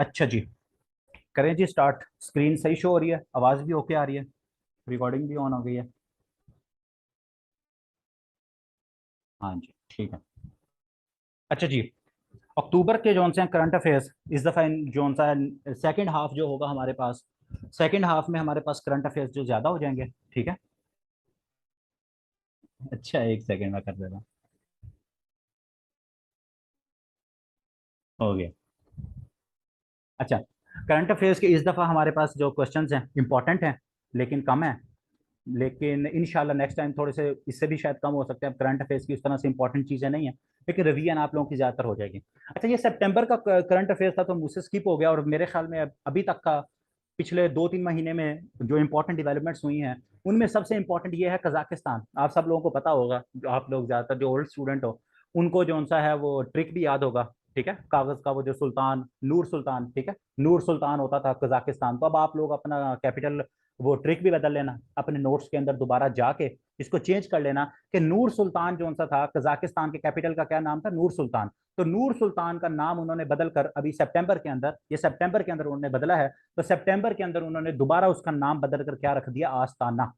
अच्छा जी, करें जी start. Screen सही शो हो रही है, आवाज़ भी ओके आ रही है, रिकॉर्डिंग भी ऑन हो गई है। हाँ जी ठीक है। अच्छा जी, अक्टूबर के जोन से करंट अफेयर्स इस दफ़ा जोन सा सेकंड हाफ जो होगा हमारे पास, सेकंड हाफ में हमारे पास करंट अफेयर्स जो ज़्यादा हो जाएंगे। ठीक है। अच्छा एक सेकंड में कर दे रहा हूँ। हो गया। अच्छा, करंट अफेयर्स के इस दफ़ा हमारे पास जो क्वेश्चंस हैं इंपॉर्टेंट हैं लेकिन कम है। लेकिन इंशाल्लाह नेक्स्ट टाइम थोड़े से इससे भी शायद कम हो सकते हैं। अब करंट अफेयर्स की उस तरह से इंपॉर्टेंट चीज़ें नहीं है, लेकिन रिवीजन आप लोगों की ज़्यादातर हो जाएगी। अच्छा, ये सितंबर का करंट अफेयर्स था तो मुझसे स्किप हो गया, और मेरे ख्याल में अभी तक का पिछले 2-3 महीने में जो इंपॉर्टेंट डेवलपमेंट्स हुई हैं उनमें सबसे इंपॉर्टेंट ये है कजाकिस्तान। आप सब लोगों को पता होगा, जो आप लोग ज़्यादातर जो ओल्ड स्टूडेंट हो उनको जो सा है वो ट्रिक भी याद होगा। ठीक है, कागज़ का वो जो सुल्तान नूर सुल्तान, ठीक है, नूर सुल्तान होता था कजाकिस्तान। तो अब आप लोग अपना कैपिटल वो ट्रिक भी बदल लेना, अपने नोट्स के अंदर दोबारा जाके इसको चेंज कर लेना कि नूर सुल्तान जो सा था, कजाकिस्तान के कैपिटल का क्या नाम था, नूर सुल्तान। तो नूर सुल्तान का नाम उन्होंने बदल कर अभी सितंबर के अंदर, ये सितंबर के अंदर उन्होंने बदला है। तो सितंबर के अंदर उन्होंने दोबारा उसका नाम बदल कर क्या रख दिया, आस्ताना।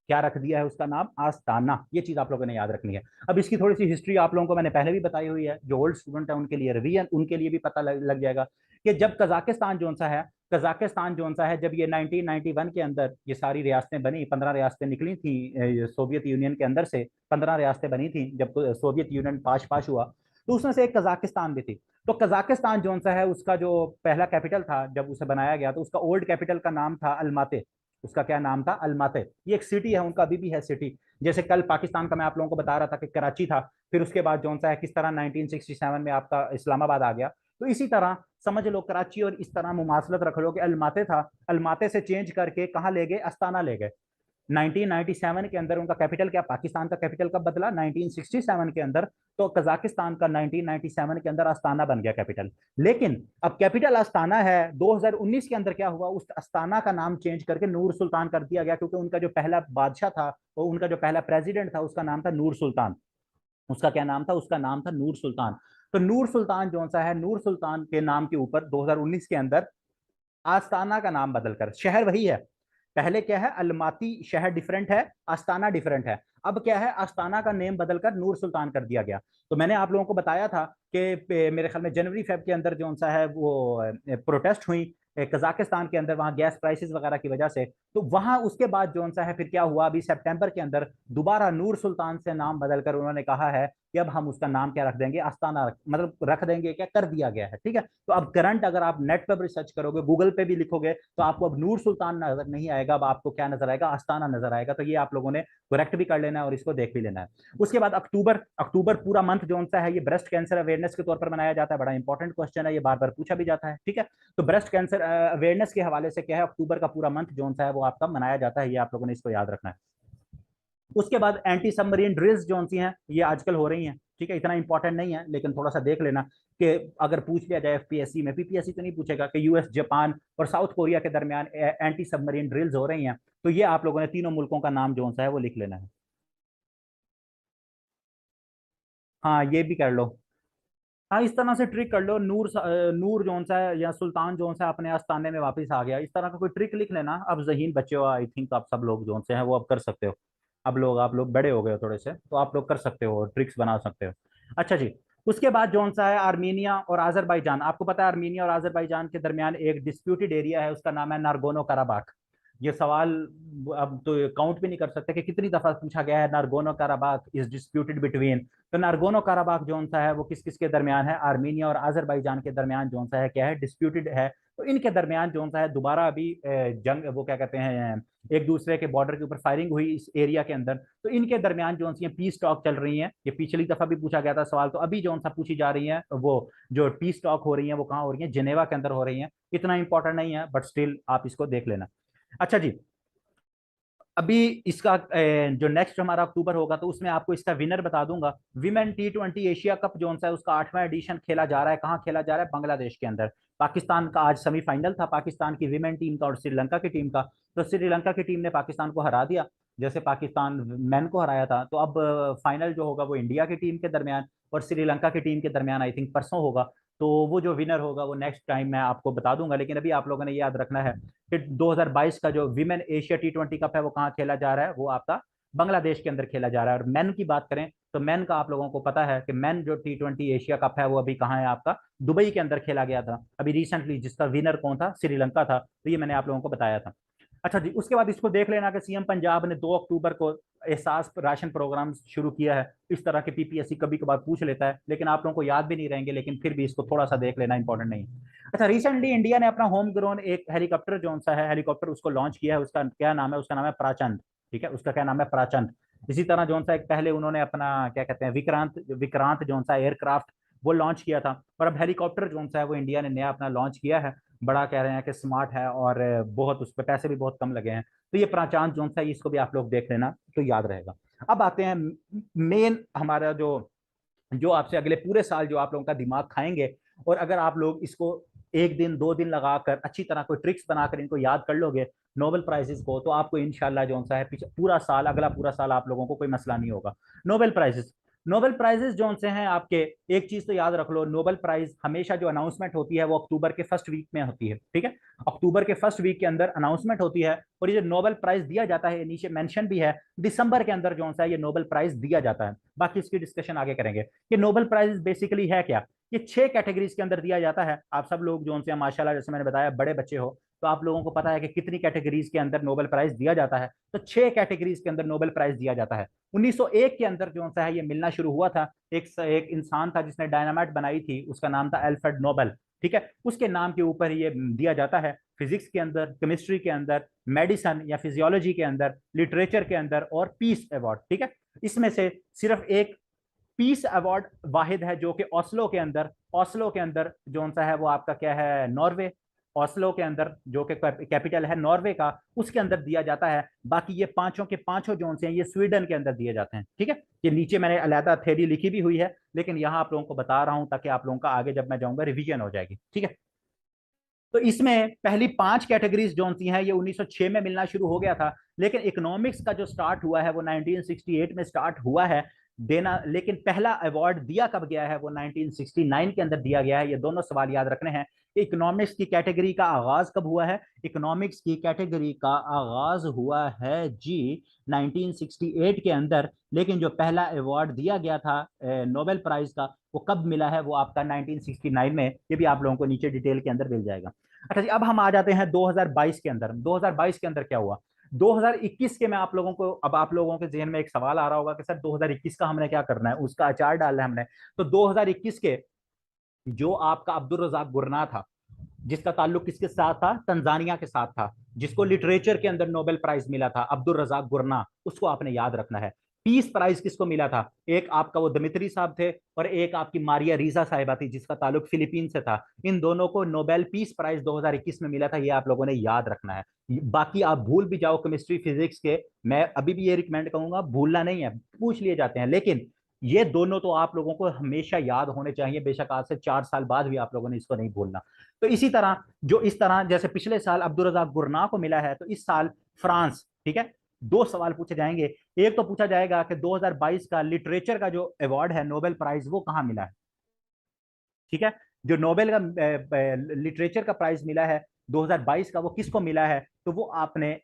क्या रख दिया है उसका नाम, आस्ताना। ये चीज आप लोगों ने याद रखनी है। अब इसकी थोड़ी सी हिस्ट्री आप लोगों को मैंने पहले भी बताई हुई है, जो ओल्ड स्टूडेंट है उनके लिए रिवीजन, उनके लिए भी पता लग जाएगा कि जब कजाकिस्तान जो सा है, कजाकिस्तान जो सा है, जब ये 1991 के अंदर ये सारी रियासतें बनी, 15 रियासतें निकली थी सोवियत यूनियन के अंदर से, 15 रियासतें बनी थी जब सोवियत यूनियन पाश पाश हुआ। तो उसमें से एक कजाकिस्तान भी थी। तो कजाकिस्तान जो सा है उसका जो पहला कैपिटल था जब उसे बनाया गया, तो उसका ओल्ड कैपिटल का नाम था अलमाते। उसका क्या नाम था, अलमाते। ये एक सिटी है उनका, अभी भी है सिटी। जैसे कल पाकिस्तान का मैं आप लोगों को बता रहा था कि कराची था, फिर उसके बाद जो सा है किस तरह 1967 में आपका इस्लामाबाद आ गया। तो इसी तरह समझ लो कराची, और इस तरह मुमासलत रख लो कि अलमाते था, अलमाते से चेंज करके कहाँ ले गए, अस्ताना ले गए। 1997 के अंदर उनका कैपिटल क्या, पाकिस्तान का कैपिटल कब बदला, 1967 के अंदर। तो कजाकिस्तान का 1997 के अंदर अस्ताना बन गया कैपिटल। लेकिन अब कैपिटल अस्ताना है, 2019 के अंदर क्या हुआ, उस अस्ताना का नाम चेंज करके नूर सुल्तान कर दिया गया, क्योंकि उनका जो पहला बादशाह था, वो उनका जो पहला प्रेसिडेंट था, उसका नाम था नूर सुल्तान। उसका क्या नाम था, उसका नाम था नूर सुल्तान। तो नूर सुल्तान जो सा है, नूर सुल्तान के नाम के ऊपर 2019 के अंदर आस्ताना का नाम बदलकर, शहर वही है, पहले क्या है, अलमाती शहर डिफरेंट है, आस्ताना डिफरेंट है। अब क्या है, आस्ताना का नेम बदलकर नूर सुल्तान कर दिया गया। तो मैंने आप लोगों को बताया था कि मेरे ख्याल में जनवरी फेब के अंदर जो सा है वो प्रोटेस्ट हुई कजाकिस्तान के अंदर, वहां गैस प्राइसेस वगैरह की वजह से। तो वहां उसके बाद जो सा है फिर क्या हुआ, अभी सितंबर के अंदर दोबारा नूर सुल्तान से नाम बदलकर उन्होंने कहा है कि अब हम उसका नाम क्या रख देंगे, आस्ताना मतलब रख देंगे, क्या कर दिया गया है। ठीक है, तो अब करंट अगर आप नेट पर रिसर्च करोगे, गूगल पे भी लिखोगे, तो आपको अब नूर सुल्तान नजर नहीं आएगा, अब आपको क्या नजर आएगा, आस्ताना नजर आएगा। तो ये आप लोगों ने करेक्ट भी कर लेना है और इसको देख भी लेना है। उसके बाद अक्टूबर, अक्टूबर पूरा मंथ जो सा है ये ब्रेस्ट कैंसर अवेयरनेस के तौर पर मनाया जाता है। बड़ा इंपॉर्टेंट क्वेश्चन है, ये बार बार पूछा भी जाता है। ठीक है, तो ब्रेस्ट कैंसर अवेयरनेस के हवाले से क्या है, अक्टूबर का पूरा मंथ जो सा है वो आपका मनाया जाता है, ये आप लोगों ने इसको याद रखना है। उसके बाद एंटी सबमरीन ड्रिल्स जो सी हैं ये आजकल हो रही हैं। ठीक है, इतना इंपॉर्टेंट नहीं है लेकिन थोड़ा सा देख लेना कि अगर पूछ लिया जाए एफपीएससी में, पीपीएससी तो नहीं पूछेगा, कि यूएस, जापान और साउथ कोरिया के दरमियान एंटी सबमरीन ड्रिल्स हो रही हैं। तो ये आप लोगों ने तीनों मुल्कों का नाम जो सा है वो लिख लेना है। हाँ ये भी कर लो। हाँ इस तरह से ट्रिक कर लो, नूर जो सा है या सुल्तान जो सा अपने आस्थाने में वापस आ गया, इस तरह का कोई ट्रिक लिख लेना। अब जहीन बच्चे हो, आई थिंक आप सब लोग जो से हैं वो अब कर सकते हो। अब लोग, आप लोग बड़े हो गए हो थोड़े से, तो आप लोग कर सकते हो, ट्रिक्स बना सकते हो। अच्छा जी, उसके बाद जो सा है आर्मीनिया और अजरबैजान। आपको पता है आर्मीनिया और अजरबैजान के दरमियान एक डिस्प्यूटेड एरिया है, उसका नाम है नारगोनो कराबाख। ये सवाल अब तो काउंट भी नहीं कर सकते कि कितनी दफा पूछा गया है, नारगोनो कराबाख इज डिस्प्यूटेड बिटवीन। तो नारगोनो कराबाख जो सा है वो किस किस के दरमियान है, आर्मीनिया और अजरबैजान के दरमियान जो सा है क्या है, डिस्प्यूटेड है। तो इनके दरमियान जो सा है दोबारा अभी जंग, वो क्या कहते हैं, एक दूसरे के बॉर्डर के ऊपर फायरिंग हुई इस एरिया के अंदर। तो इनके दरमियान जो सी पीस टॉक चल रही है, ये पिछली दफा भी पूछा गया था सवाल, तो अभी जो सा पूछी जा रही है वो जो पीस टॉक हो रही है वो कहाँ हो रही है, जिनेवा के अंदर हो रही है। इतना इंपॉर्टेंट नहीं है बट स्टिल आप इसको देख लेना। अच्छा जी, अभी इसका जो नेक्स्ट हमारा अक्टूबर होगा तो उसमें आपको इसका विनर बता दूंगा। विमेन T20 एशिया कप जो है उसका 8वां एडिशन खेला जा रहा है, कहाँ खेला जा रहा है, बांग्लादेश के अंदर। पाकिस्तान का आज सेमीफाइनल था, पाकिस्तान की विमेन टीम का और श्रीलंका की टीम का। तो श्रीलंका की टीम ने पाकिस्तान को हरा दिया, जैसे पाकिस्तान मैन को हराया था। तो अब फाइनल जो होगा वो इंडिया की टीम के दरमियान और श्रीलंका की टीम के दरमियान आई थिंक परसों होगा। तो वो जो विनर होगा वो नेक्स्ट टाइम मैं आपको बता दूंगा। लेकिन अभी आप लोगों ने याद रखना है कि 2022 का जो विमेन एशिया T20 कप है वो कहाँ खेला जा रहा है, वो आपका बांग्लादेश के अंदर खेला जा रहा है। और मैन की बात करें तो मैन का आप लोगों को पता है कि मैन जो T20 एशिया कप है वो अभी कहाँ है, आपका दुबई के अंदर खेला गया था अभी रिसेंटली, जिसका विनर कौन था, श्रीलंका था। तो ये मैंने आप लोगों को बताया था। अच्छा जी, उसके बाद इसको देख लेना कि सीएम पंजाब ने 2 अक्टूबर को एहसास राशन प्रोग्राम शुरू किया है। इस तरह के पीपीएससी कभी कभार पूछ लेता है, लेकिन आप लोगों को याद भी नहीं रहेंगे, लेकिन फिर भी इसको थोड़ा सा देख लेना इंपॉर्टेंट नहीं है। अच्छा, रिसेंटली इंडिया ने अपना होम ग्रोन एक हेलीकॉप्टर जो सा है हेलीकॉप्टर उसको लॉन्च किया है। उसका क्या नाम है? उसका नाम है प्राचंद। ठीक है, उसका क्या नाम है? प्राचंद। इसी तरह जो सा एक पहले उन्होंने अपना क्या कहते हैं विक्रांत विक्रांत जो सा एयरक्राफ्ट वो लॉन्च किया था, और अब हेलीकॉप्टर जो सा है वो इंडिया ने नया अपना लॉन्च किया है। बड़ा कह रहे हैं कि स्मार्ट है और बहुत उस पर पैसे भी बहुत कम लगे हैं। तो ये प्राचांत जोन सा इसको भी आप लोग देख लेना तो याद रहेगा। अब आते हैं मेन हमारा जो जो आपसे अगले पूरे साल जो आप लोगों का दिमाग खाएंगे, और अगर आप लोग इसको एक दिन 2 दिन लगाकर अच्छी तरह कोई ट्रिक्स बनाकर इनको याद कर लोगे नोबेल प्राइजेस को, तो आपको इंशाल्लाह जो सा है पूरा साल, अगला पूरा साल आप लोगों को कोई मसला नहीं होगा। नोबेल प्राइजेस, नोबेल प्राइजेस जो से हैं आपके, एक चीज तो याद रख लो, नोबेल प्राइज हमेशा जो अनाउंसमेंट होती है वो अक्टूबर के फर्स्ट वीक में होती है। ठीक है, अक्टूबर के फर्स्ट वीक के अंदर अनाउंसमेंट होती है, और ये जो नोबेल प्राइज दिया जाता है नीचे मेंशन भी है, दिसंबर के अंदर जो है ये नोबेल प्राइज दिया जाता है। बाकी इसकी डिस्कशन आगे करेंगे कि नोबेल प्राइज बेसिकली है क्या। ये 6 कैटेगरीज के अंदर दिया जाता है। आप सब लोग जो से माशाल्लाह जैसे मैंने बताया बड़े बच्चे हो, तो आप लोगों को पता है कि कितनी कैटेगरीज के अंदर नोबेल प्राइज दिया जाता है। तो 6 कैटेगरीज के अंदर नोबेल प्राइज दिया जाता है। 1901 के अंदर जो सा है ये मिलना शुरू हुआ था। एक इंसान था जिसने डायनामाइट बनाई थी, उसका नाम था अल्फ्रेड नोबेल। ठीक है, उसके नाम के ऊपर ये दिया जाता है। फिजिक्स के अंदर, केमिस्ट्री के अंदर, मेडिसिन या फिजियोलॉजी के अंदर, लिटरेचर के अंदर और पीस अवार्ड। ठीक है, इसमें से सिर्फ एक पीस अवार्ड वाहिद है जो कि ओस्लो के अंदर जो सा है वो आपका क्या है, नॉर्वे। ओस्लो के अंदर जो कि कैपिटल है नॉर्वे का, उसके अंदर दिया जाता है। बाकी ये पांचों के पांचों जोन से हैं ये स्वीडन के अंदर दिए जाते हैं। ठीक है, ये नीचे मैंने अलहदा थ्योरी लिखी भी हुई है, लेकिन यहाँ आप लोगों को बता रहा हूं ताकि आप लोगों का आगे जब मैं जाऊंगा रिवीजन हो जाएगी। ठीक है, तो इसमें पहली 5 कैटेगरीज जो सी हैं ये 1906 में मिलना शुरू हो गया था, लेकिन इकोनॉमिक्स का जो स्टार्ट हुआ है वो 1968 में स्टार्ट हुआ है देना। लेकिन पहला अवार्ड दिया कब गया है, वो 1969 के अंदर दिया गया है। ये दोनों सवाल याद रखने हैं कि इकोनॉमिक्स की कैटेगरी का आगाज कब हुआ है। इकोनॉमिक्स की कैटेगरी का आगाज हुआ है जी 1968 के अंदर, लेकिन जो पहला अवार्ड दिया गया था नोबेल प्राइज का वो कब मिला है, वो आपका 1969 में। ये भी आप लोगों को नीचे डिटेल के अंदर मिल जाएगा। अच्छा जी, अब हम आ जाते हैं 2022 के अंदर। 2022 के अंदर क्या हुआ? 2021 के मैं आप लोगों को, अब आप लोगों के जहन में एक सवाल आ रहा होगा कि सर 2021 का हमने क्या करना है, उसका अचार डालना है हमने। तो 2021 के जो आपका अब्दुल रजाक गुरना था, जिसका ताल्लुक किसके साथ था, तंजानिया के साथ था, जिसको लिटरेचर के अंदर नोबेल प्राइज मिला था, अब्दुल रजाक गुरना, उसको आपने याद रखना है। पीस प्राइज किसको मिला था? एक आपका वो दमित्री साहब थे, और एक आपकी मारिया रीजा साहिबा थी जिसका ताल्लुक फिलीपीन से था। इन दोनों को नोबेल पीस प्राइज 2021 में मिला था, ये आप लोगों ने याद रखना है। बाकी आप भूल भी जाओ केमिस्ट्री फिजिक्स के, मैं अभी भी ये रिकमेंड करूंगा भूलना नहीं है, पूछ लिए जाते हैं, लेकिन ये दोनों तो आप लोगों को हमेशा याद होने चाहिए, बेशक आज से 4 साल बाद भी आप लोगों ने इसको नहीं भूलना। तो इसी तरह जो इस तरह जैसे पिछले साल अब्दुल रजाक गुरना को मिला है, तो इस साल फ्रांस। ठीक है, 2 सवाल पूछे जाएंगे। एक तो पूछा जाएगा कि 2022 का लिटरेचर का जो अवार्ड है नोबेल प्राइज वो कहाँ मिला है। ठीक है, जो नोबेल का लिटरेचर का प्राइज मिला है 2022 का, वो किसको मिला है? तो वो आपने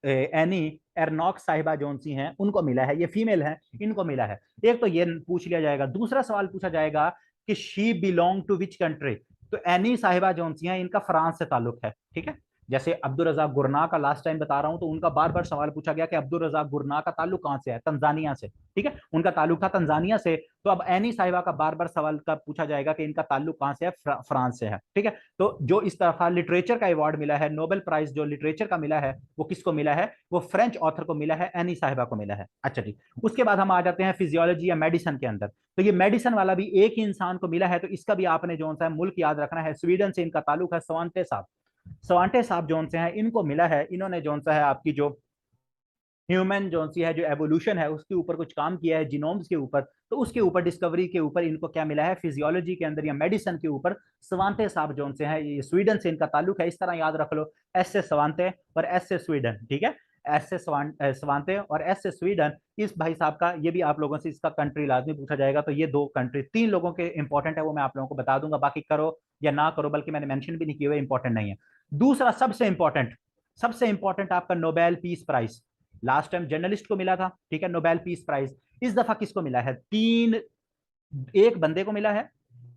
एनी एरनॉक साहिबा जोन सी हैं उनको मिला है, ये फीमेल है, इनको मिला है। एक तो ये पूछ लिया जाएगा। दूसरा सवाल पूछा जाएगा कि she belong to which country. तो एनी साहिबा जोन सी हैं, इनका फ्रांस से ताल्लुक है। ठीक है, जैसे अब्दुल रजाक गुरना का लास्ट टाइम बता रहा हूं, तो उनका बार बार सवाल पूछा गया कि अब्दुल रजाक गुरना का ताल्लुक कहां से है, तंजानिया से। ठीक है, उनका ताल्लुक था तंजानिया से। तो अब एनी साहिबा का बार बार सवाल का पूछा जाएगा कि इनका ताल्लुक कहां से है, फ्रांस से है। ठीक है, तो जो इस तरह लिटरेचर का अवार्ड मिला है, नोबेल प्राइज जो लिटरेचर का मिला है, वो किसको मिला है? वो फ्रेंच ऑथर को मिला है, एनी साहिबा को मिला है। अच्छा जी, उसके बाद हम आ जाते हैं फिजियोलॉजी या मेडिसिन के अंदर। तो ये मेडिसिन वाला भी एक ही इंसान को मिला है, तो इसका भी आपने जो सा मुल्क याद रखना है। स्वीडन से इनका ताल्लुक है, स्वांटे साहब। स्वांटे साहब जोन से हैं, इनको मिला है। इन्होंने जोन सा है आपकी जो ह्यूमन जोन सी है जो एवोल्यूशन है उसके ऊपर कुछ काम किया है, जीनोम्स के ऊपर, तो उसके ऊपर डिस्कवरी के ऊपर इनको क्या मिला है, फिजियोलॉजी के अंदर या मेडिसिन के ऊपर स्वांटे साहब जोन से है, ये स्वीडन से इनका ताल्लुक है। इस तरह याद रख लो, एस से स्वांटे और एस से स्वीडन। ठीक है, एस एस स्वांते और एस एस स्वीडन। इस भाई साहब का, ये भी आप लोगों से इसका कंट्री लाजमी पूछा जाएगा, तो ये दो कंट्री, तीन लोगों के इंपॉर्टेंट है, वो मैं आप लोगों को बता दूंगा, बाकी करो या ना करो, बल्कि मैंने मेंशन भी नहीं किए हुए, इंपॉर्टेंट नहीं है। दूसरा सबसे इंपॉर्टेंट आपका Nobel peace prize. Last time journalist को मिला था, ठीक है, नोबेल पीस प्राइज। इस दफा किसको मिला है? तीन, एक बंदे को मिला है,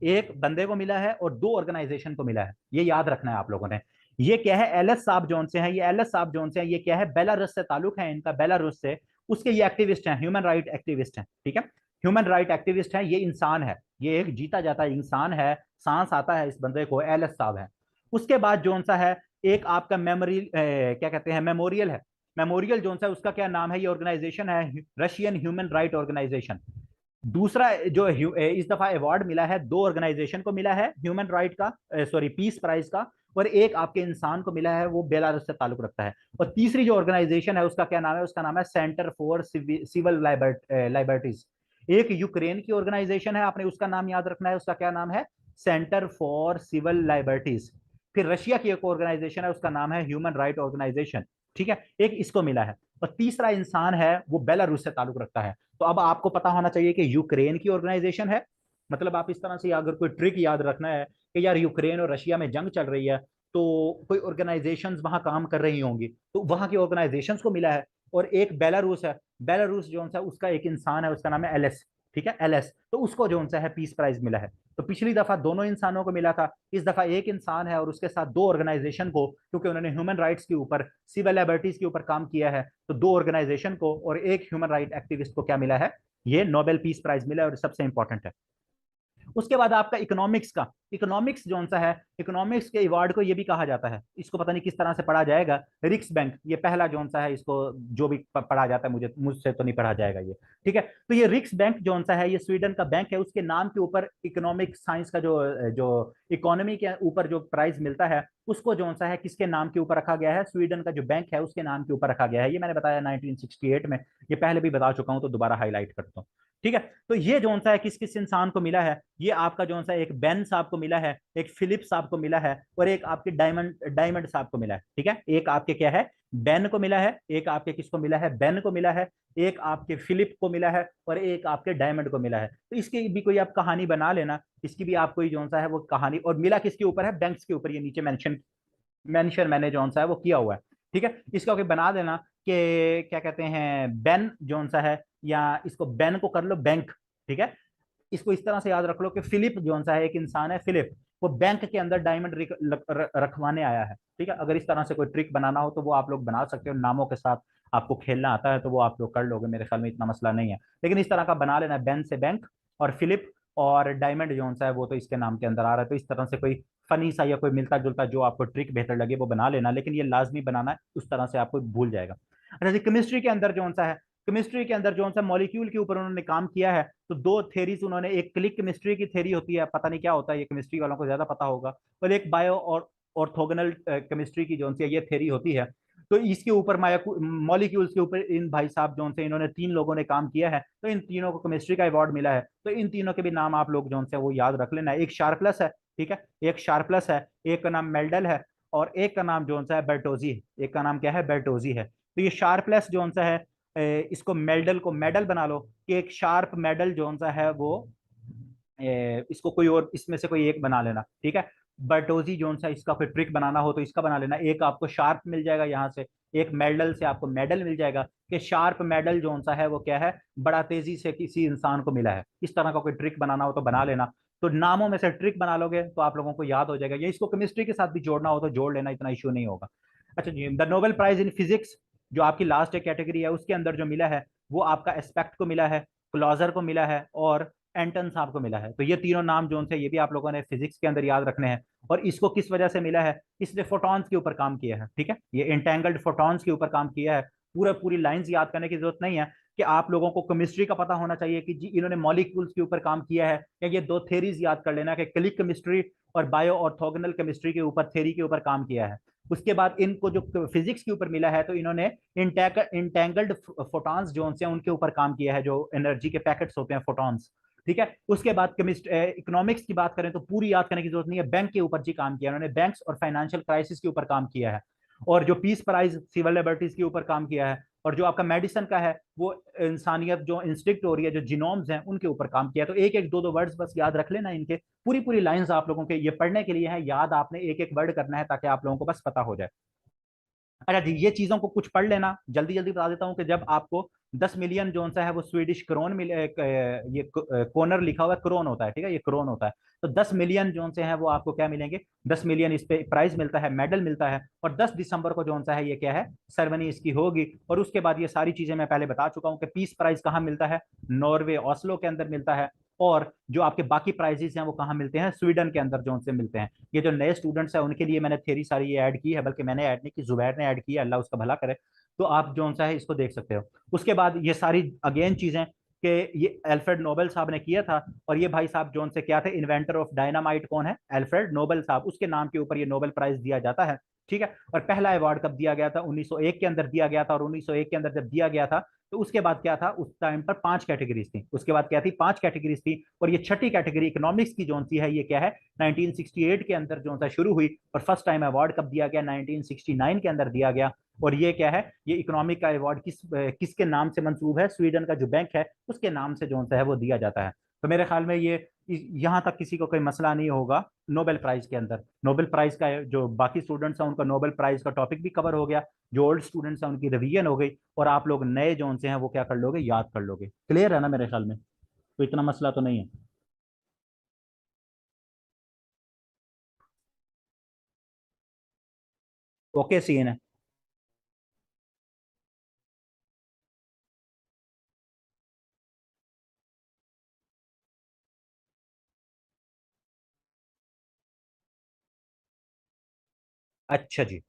एक बंदे को मिला है और दो ऑर्गेनाइजेशन को मिला है। ये याद रखना है आप लोगों ने। ये क्या है? एल एस साहब जोन से हैं, ये एल एस साहब जोन से हैं, ये क्या है? बेलारूस से ताल्लुक है इनका, बेलारूस से। उसके ये एक्टिविस्ट हैं, ह्यूमन राइट एक्टिविस्ट हैं, ठीक है, ह्यूमन राइट एक्टिविस्ट हैं। ये इंसान है, ये एक जीता जाता इंसान है, सांस आता है इस बंदे को, एल एस साहब है। उसके बाद जोन सा है एक आपका मेमोरी, क्या कहते हैं, मेमोरियल है। मेमोरियल जोन सा, उसका क्या नाम है? ये ऑर्गेनाइजेशन है रशियन ह्यूमन राइट ऑर्गेनाइजेशन। दूसरा जो इस दफा अवार्ड मिला है, दो ऑर्गेनाइजेशन को मिला है ह्यूमन राइट का, सॉरी पीस प्राइज का, और एक आपके इंसान को मिला है, वो बेलारूस से ताल्लुक रखता है। और तीसरी जो ऑर्गेनाइजेशन है उसका क्या नाम है? उसका नाम है सेंटर फॉर सिविल लाइबर्टीज। एक यूक्रेन की ऑर्गेनाइजेशन है, आपने उसका नाम याद रखना है, उसका क्या नाम है? Centre for civil liberties. फिर रशिया की एक ऑर्गेनाइजेशन है, उसका नाम है ह्यूमन राइट ऑर्गेनाइजेशन, ठीक है, एक इसको मिला है। और तीसरा इंसान है, वो बेलारूस से ताल्लुक रखता है। तो अब आपको पता होना चाहिए कि यूक्रेन की ऑर्गेनाइजेशन है, मतलब आप इस तरह से अगर कोई ट्रिक याद रखना है कि यार यूक्रेन और रशिया में जंग चल रही है, तो कोई ऑर्गेनाइजेशंस वहां काम कर रही होंगी, तो वहां की ऑर्गेनाइजेशंस को मिला है। और एक बेलारूस है, बेलारूस जो सा उसका एक इंसान है, उसका नाम है एलएस, ठीक है, एलएस, तो उसको जो सा है पीस प्राइज मिला है। तो पिछली दफा दोनों इंसानों को मिला था, इस दफा एक इंसान है और उसके साथ दो ऑर्गेनाइजेशन को, क्योंकि उन्होंने ह्यूमन राइट्स के ऊपर, सिविल लिबर्टीज के ऊपर काम किया है, तो दो ऑर्गेनाइजेशन को और एक ह्यूमन राइट एक्टिविस्ट को क्या मिला है? ये नोबेल पीस प्राइज मिला है, और सबसे इंपॉर्टेंट है। उसके बाद आपका इकोनॉमिक्स का, इकोनॉमिक्स जो सा है, इकोनॉमिक्स के अवार्ड को ये भी कहा जाता है, इसको पता नहीं किस तरह से पढ़ा जाएगा, रिक्स बैंक, ये पहला जो सा है, इसको जो भी पढ़ा जाता है, मुझसे तो नहीं पढ़ा जाएगा ये, ठीक है। तो ये रिक्स बैंक जो सा है, ये स्वीडन का बैंक है, उसके नाम के ऊपर इकोनॉमिक साइंस का जो जो इकोनॉमी के ऊपर जो प्राइज मिलता है, उसको जो सा है किसके नाम के ऊपर रखा गया है? स्वीडन का जो बैंक है उसके नाम के ऊपर रखा गया है। ये मैंने बताया 1968 में, ये पहले भी बता चुका हूं, तो दोबारा हाईलाइट करता हूँ, ठीक है। तो ये जो सा है किस किस इंसान को मिला है? ये आपका जो सा एक बेन साहब को मिला है, एक फिलिप साहब को मिला है, और एक आपके डायमंड डायमंड साहब को मिला है, ठीक है। एक आपके क्या है? बेन को मिला है, एक आपके किसको मिला है? बेन को मिला है, एक आपके फिलिप को मिला है, और एक आपके डायमंड को मिला है। तो इसकी भी कोई आप कहानी बना लेना, इसकी भी आप कोई जो सा है वो कहानी, और मिला किसके ऊपर है? बैंक्स के ऊपर, ये नीचे मेंशन मेंशन मैंने जो सा है वो किया हुआ है, ठीक है। इसका कोई बना देना कि क्या कहते हैं, बेन जो सा है, या इसको बेन को कर लो बैंक, ठीक है। इसको इस तरह से याद रख लो कि फिलिप जो सा है, एक इंसान है फिलिप, वो बैंक के अंदर डायमंड रखवाने आया है, ठीक है। अगर इस तरह से कोई ट्रिक बनाना हो तो वो आप लोग बना सकते हो, नामों के साथ आपको खेलना आता है तो वो आप लोग कर लोगे, मेरे ख्याल में इतना मसला नहीं है। लेकिन इस तरह का बना लेना, बेन से बैंक, और फिलिप और डायमंड जो सा है वो तो इसके नाम के अंदर आ रहा है। तो इस तरह से कोई फनी सा या कोई मिलता जुलता जो आपको ट्रिक बेहतर लगे वो बना लेना, लेकिन ये लाजमी बनाना है, उस तरह से आपको भूल जाएगा। अच्छा जी, केमिस्ट्री के अंदर जो सा है, केमिस्ट्री के अंदर जो सा मॉलिक्यूल के ऊपर उन्होंने काम किया है, तो दो थेरीज उन्होंने, एक क्लिक केमिस्ट्री की थेरी होती है, पता नहीं क्या होता है, ये केमिस्ट्री वालों को ज्यादा पता होगा, और एक बायो और ऑर्थोगोनल केमिस्ट्री की जो सी ये थेरी होती है। तो इसके ऊपर मॉलिक्यूल्स के ऊपर इन भाई साहब जो से, इन्होंने तीन लोगों ने काम किया है, तो इन तीनों को केमिस्ट्री का अवार्ड मिला है। तो इन तीनों के भी नाम आप लोग जो से वो याद रख लेना। एक शार्पलस है, ठीक है, एक शार्पलस है, एक का नाम मेल्डल है, और एक का नाम जो सा है बेर्टोजी है, एक का नाम क्या है? बेर्टोजी है। तो ये शार्पलेस जो सा है, इसको मेडल को मेडल बना लो कि एक शार्प मेडल जो सा है वो, इसको कोई और इसमें से कोई एक बना लेना, ठीक है। बर्टोजी जो सा, इसका कोई ट्रिक बनाना हो तो इसका बना लेना। एक आपको शार्प मिल जाएगा यहाँ से, एक मेडल से आपको मेडल मिल जाएगा कि शार्प मेडल जो सा है वो क्या है? बड़ा तेजी से किसी इंसान को मिला है। इस तरह का कोई ट्रिक बनाना हो तो बना लेना। तो नामों में से ट्रिक बना लोगे तो आप लोगों को याद हो जाएगा। ये इसको केमिस्ट्री के साथ भी जोड़ना हो तो जोड़ लेना, इतना इश्यू नहीं होगा। अच्छा जी, the Nobel prize in physics जो आपकी लास्ट एक कैटेगरी है, उसके अंदर जो मिला है वो आपका एस्पेक्ट को मिला है, क्लॉजर को मिला है, और एंटन साहब को मिला है। तो ये तीनों नाम जो थे ये भी आप लोगों ने फिजिक्स के अंदर याद रखने हैं। और इसको किस वजह से मिला है? इसने फोटॉन्स के ऊपर काम किया है, ठीक है, ये इंटेंगल्ड फोटॉन्स के ऊपर काम किया है। पूरी लाइंस याद करने की जरूरत नहीं है, कि आप लोगों को केमिस्ट्री का पता होना चाहिए कि जी इन्होंने मॉलिक्यूल्स के ऊपर काम किया है, या ये दो थेरीज याद कर लेना कि क्लिक केमिस्ट्री और बायो ऑर्थोगोनल केमिस्ट्री के ऊपर, थेरी के ऊपर काम किया है। उसके बाद इनको जो फिजिक्स के ऊपर मिला है, तो इन्होंने इंटेंगल्ड फोटॉन्स जो हैं उनके ऊपर काम किया है, जो एनर्जी के पैकेट्स होते हैं, फोटॉन्स, ठीक है। उसके बाद इकोनॉमिक्स की बात करें तो पूरी याद करने की जरूरत नहीं है, बैंक के ऊपर जी काम किया उन्होंने, बैंक्स और फाइनेंशियल क्राइसिस के ऊपर काम किया है। और जो पीस प्राइज सिविल लिबर्टीज के ऊपर काम किया है, और जो आपका मेडिसन का है वो इंसानियत जो इंस्टिक्ट हो रही है, जो जीनोम्स हैं उनके ऊपर काम किया है। तो एक एक दो दो वर्ड्स बस याद रख लेना इनके, पूरी पूरी लाइंस आप लोगों के ये पढ़ने के लिए है, याद आपने एक एक वर्ड करना है ताकि आप लोगों को बस पता हो जाए। अच्छा जी, ये चीजों को कुछ पढ़ लेना, जल्दी जल्दी बता देता हूँ कि जब आपको 10 मिलियन जो सा है वो स्वीडिश क्रोन मिले, ये कोनर लिखा हुआ है, क्रोन होता है, ठीक है, ये क्रोन होता है। तो 10 मिलियन जो से है वो आपको क्या मिलेंगे, 10 मिलियन इस पे प्राइज मिलता है, मेडल मिलता है। और 10 दिसंबर को जो सा है ये क्या है, सेरेमनी इसकी होगी। और उसके बाद ये सारी चीजें मैं पहले बता चुका हूँ कि पीस प्राइज कहाँ मिलता है, नॉर्वे ऑस्लो के अंदर मिलता है। और जो आपके बाकी प्राइजेस हैं वो कहाँ मिलते हैं, स्वीडन के अंदर जो से मिलते हैं। ये जो नए स्टूडेंट्स हैं उनके लिए मैंने थेरी सारी ये ऐड की है, बल्कि मैंने ऐड नहीं की, जुबैर ने ऐड की है, अल्लाह उसका भला करे। तो आप जो सा है इसको देख सकते हो। उसके बाद ये सारी अगेन चीजें कि ये अल्फ्रेड नोबेल साहब ने किया था। और ये भाई साहब जोन से क्या थे, इन्वेंटर ऑफ डायनामाइट कौन है, अल्फ्रेड नोबेल साहब, उसके नाम के ऊपर ये नोबेल प्राइज दिया जाता है। ठीक है। और पहला अवार्ड कब दिया गया था, 1901 के अंदर दिया गया था। और 1901 के अंदर जब दिया गया था तो उसके बाद क्या था, उस टाइम पर 5 कैटेगरीज थी, उसके बाद क्या थी, 5 कैटेगरीज थी। और ये छठी कैटेगरी इकोनॉमिक्स की जोन सी है, ये क्या है, 1968 के अंदर जो सा शुरू हुई। और फर्स्ट टाइम अवार्ड कब दिया गया, 1969 के अंदर दिया गया। और ये क्या है, ये इकोनॉमिक का अवार्ड किसके नाम से मंसूब है, स्वीडन का जो बैंक है उसके नाम से जो सा है वो दिया जाता है। तो मेरे ख्याल में ये यहाँ तक किसी को कोई मसला नहीं होगा। नोबेल प्राइज के अंदर, नोबेल प्राइज का जो बाकी स्टूडेंट्स हैं उनका नोबेल प्राइज का टॉपिक भी कवर हो गया, जो ओल्ड स्टूडेंट्स हैं उनकी रिवीजन हो गई, और आप लोग नए जोन से हैं वो क्या कर लोगे, याद कर लोगे। क्लियर है ना मेरे ख्याल में, तो इतना मसला तो नहीं है। ओके सीन है। अच्छा जी।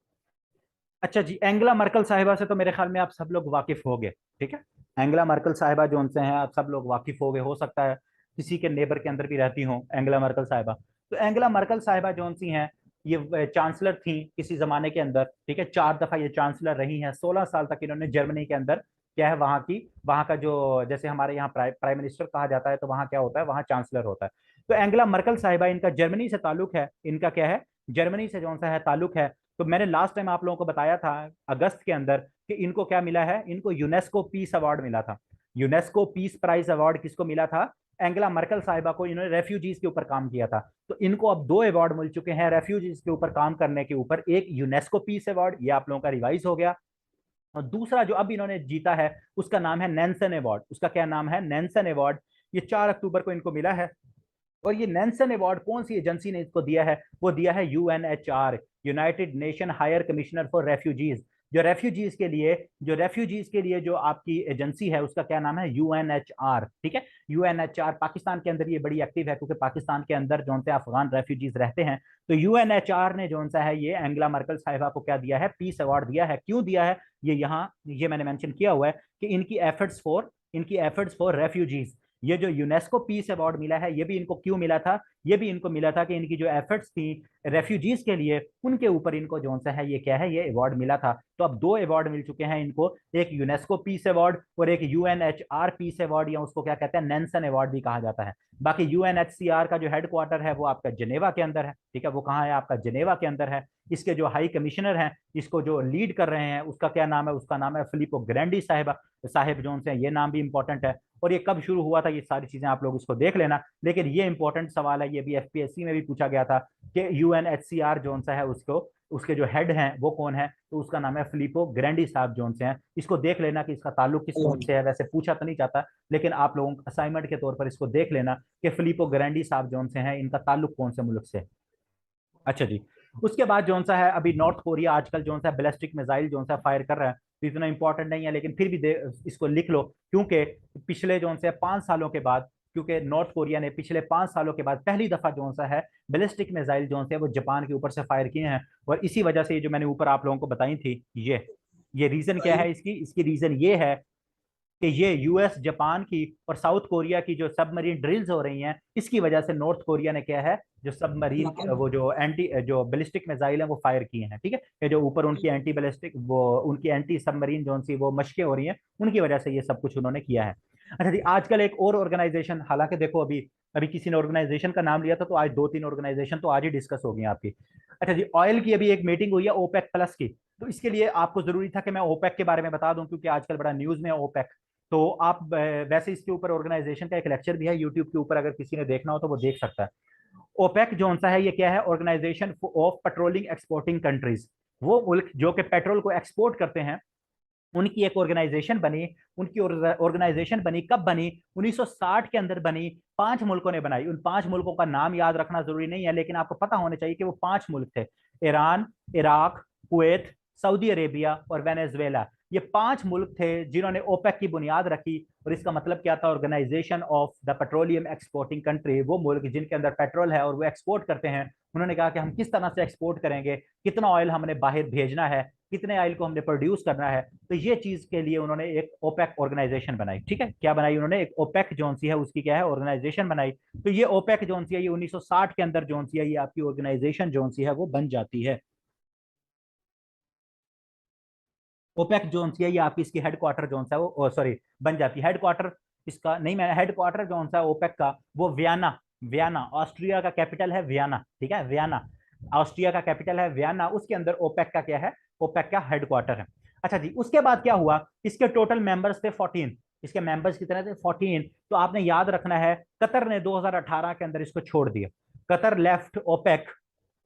अच्छा जी, एंगला मर्कल साहिबा से तो मेरे ख्याल में आप सब लोग वाकिफ हो गए। ठीक है। एंगला मर्कल साहिबा जो उनसे हैं आप सब लोग वाकिफ हो गए, हो सकता है किसी के नेबर के अंदर भी रहती हो एंगला मर्कल साहिबा। तो एंगला मर्कल साहिबा जो सी हैं, ये चांसलर थी किसी जमाने के अंदर। ठीक है, 4 दफा ये चांसलर रही हैं, 16 साल तक इन्होंने जर्मनी के अंदर क्या है, वहाँ का जो, जैसे हमारे यहाँ प्राइम मिनिस्टर कहा जाता है, तो वहाँ क्या होता है, वहाँ चांसलर होता है। तो एंगला मर्कल साहिबा, इनका जर्मनी से ताल्लुक है, इनका क्या है, जर्मनी से जो सा है ताल्लुक है। तो मैंने लास्ट टाइम आप लोगों को बताया था अगस्त के अंदर कि इनको क्या मिला है, इनको यूनेस्को पीस अवार्ड मिला था। यूनेस्को पीस प्राइज अवार्ड किसको मिला था, एंगला मर्कल साहिबा को। इन्होंने रेफ्यूजीज के ऊपर काम किया था। तो इनको अब 2 अवार्ड मिल चुके हैं रेफ्यूजीज के ऊपर काम करने के ऊपर। एक यूनेस्को पीस अवार्ड, ये आप लोगों का रिवाइज हो गया। और दूसरा जो अब इन्होंने जीता है उसका नाम है नैन्सन अवार्ड। उसका क्या नाम है, नैन्सन अवार्ड। ये 4 अक्टूबर को इनको मिला है। और ये नैन्सन अवार्ड कौन सी एजेंसी ने इसको दिया है, वो दिया है UNHR, United Nation higher commissioner for refugees. जो रेफ्यूजीज के लिए जो आपकी एजेंसी है उसका क्या नाम है, यूएनएचआर। ठीक है। यूएनएचआर पाकिस्तान के अंदर ये बड़ी एक्टिव है, क्योंकि पाकिस्तान के अंदर जो से अफगान रेफ्यूजीज रहते हैं। तो यूएनएचआर ने जो सा है ये एंगला मर्कल साहिबा को क्या दिया है, पीस अवार्ड दिया है। क्यों दिया है, ये यहाँ ये मैंने मेंशन किया हुआ है कि इनकी एफर्ट्स फॉर रेफ्यूजीज। ये जो यूनेस्को पीस अवार्ड मिला है ये भी इनको क्यों मिला था, ये भी इनको मिला था कि इनकी जो एफर्ट्स थी रेफ्यूजीज के लिए, उनके ऊपर इनको जो सा है ये क्या है, ये अवार्ड मिला था। तो अब 2 अवार्ड मिल चुके हैं इनको, एक यूनेस्को पीस अवार्ड और एक यूएनएचआर पीस अवार्ड, या उसको क्या कहते हैं, नैन्सन अवार्ड भी कहा जाता है। बाकी यूएनएचसीआर का जो हेडक्वार्टर है वो आपका जिनेवा के अंदर है। ठीक है, वो कहाँ है, आपका जिनेवा के अंदर है। इसके जो हाई कमिश्नर हैं, इसको जो लीड कर रहे हैं, उसका क्या नाम है, उसका नाम है फिलिपो ग्रैंडी साहेब जो से, ये नाम भी इंपॉर्टेंट है। और ये कब शुरू हुआ था, ये सारी चीजें आप लोग इसको देख लेना। लेकिन ये इंपॉर्टेंट सवाल है, ये भी एफपीएससी में भी पूछा गया था कि यूएनएचसीआर जोन सा है उसको, उसके जो हेड हैं वो कौन है, तो उसका नाम है फिलिपो ग्रैंडी साहब जोन से हैं। इसको देख लेना कि इसका ताल्लुक किस कौन से है, वैसे पूछा तो नहीं जाता, लेकिन आप लोगों असाइनमेंट के तौर पर इसको देख लेना कि फिलिपो ग्रैंडी साहब जोन से हैं, इनका ताल्लुक कौन से मुल्क से। अच्छा जी। उसके बाद जोन सा है, अभी नॉर्थ कोरिया आजकल जोन सा बैलिस्टिक मिसाइल जोन सा फायर कर रहा है। तो इतना इंपॉर्टेंट नहीं है, लेकिन फिर भी इसको लिख लो, क्योंकि पिछले जोन से 5 सालों के बाद, क्योंकि नॉर्थ कोरिया ने पिछले 5 सालों के बाद पहली दफा जोन सा है बैलिस्टिक मिसाइल जोन से वो जापान के ऊपर से फायर किए हैं। और इसी वजह से ये जो मैंने ऊपर आप लोगों को बताई थी, ये रीजन क्या है, इसकी रीजन ये है कि ये यूएस जापान की और साउथ कोरिया की जो सबमरीन ड्रिल्स हो रही हैं, इसकी वजह से नॉर्थ कोरिया ने क्या है, जो सबमरीन वो जो बैलिस्टिक मिसाइल है वो फायर किए हैं। ठीक है, ये जो ऊपर उनकी एंटी बैलिस्टिक वो उनकी एंटी सबमरीन जो सी वो मशकें हो रही हैं, उनकी वजह से ये सब कुछ उन्होंने किया है। अच्छा जी, आजकल एक और ऑर्गेनाइजेशन, हालांकि देखो अभी अभी किसी ने ऑर्गेनाइजेशन का नाम लिया था, तो आज दो तीन ऑर्गेनाइजेशन तो आज ही डिस्कस हो गई आपकी। अच्छा जी, ऑयल की अभी एक मीटिंग हुई है ओपेक प्लस की, तो इसके लिए आपको जरूरी था कि मैं ओपेक के बारे में बता दूं, क्योंकि आजकल बड़ा न्यूज में है ओपेक। तो आप वैसे इसके ऊपर ऑर्गेनाइजेशन का एक लेक्चर भी है यूट्यूब के ऊपर, अगर किसी ने देखना हो तो वो देख सकता है। ओपेक जो सा है, ये क्या है? Organization of petroleum exporting countries. वो मुल्क जो कि पेट्रोल को एक्सपोर्ट करते हैं, उनकी एक ऑर्गेनाइजेशन बनी। उनकी ऑर्गेनाइजेशन बनी कब बनी? 1960 के अंदर बनी। 5 मुल्कों ने बनाई। उन 5 मुल्कों का नाम याद रखना जरूरी नहीं है, लेकिन आपको पता होना चाहिए कि वो 5 मुल्क थे: Iran, Iraq, Kuwait, Saudi Arabia और वेनेजुएला। ये 5 मुल्क थे जिन्होंने ओपेक की बुनियाद रखी। और इसका मतलब क्या था? Organization of the petroleum exporting country. वो मुल्क जिनके अंदर पेट्रोल है और वो एक्सपोर्ट करते हैं, उन्होंने कहा कि हम किस तरह से एक्सपोर्ट करेंगे, कितना ऑयल हमने बाहर भेजना है, कितने ऑयल को हमने प्रोड्यूस करना है। तो ये चीज के लिए उन्होंने एक ओपेक ऑर्गेनाइजेशन बनाई। ठीक है, क्या बनाई उन्होंने? एक ओपेक जोन सी है उसकी क्या है, ऑर्गेनाइजेशन बनाई। तो ये ओपेक जोन सी है, ये 1960 के अंदर जोन सी है, ये आपकी ऑर्गेनाइजेशन जोन सी है वो बन जाती है। ओपेक जोन सी है ये आपकी, इसकी हेडक्वार्टर जोन सा है वो, सॉरी, बन जाती है हेडक्वार्टर। इसका नहीं, मैं हेडक्वार्टर जोन सा है ओपेक का, वो वियना। वियना ऑस्ट्रिया का कैपिटल है, वियना। ठीक है, वियना ऑस्ट्रिया का कैपिटल है, वियना। उसके अंदर ओपेक का क्या है? ओपेक का हेडक्वार्टर है। अच्छा जी, उसके बाद क्या हुआ? इसके टोटल मेंबर्स थे 14। इसके मेंबर्स कितने थे? 14। तो आपने याद रखना है, कतर ने 2018 के अंदर इसको छोड़ दिया। कतर लेफ्ट ओपेक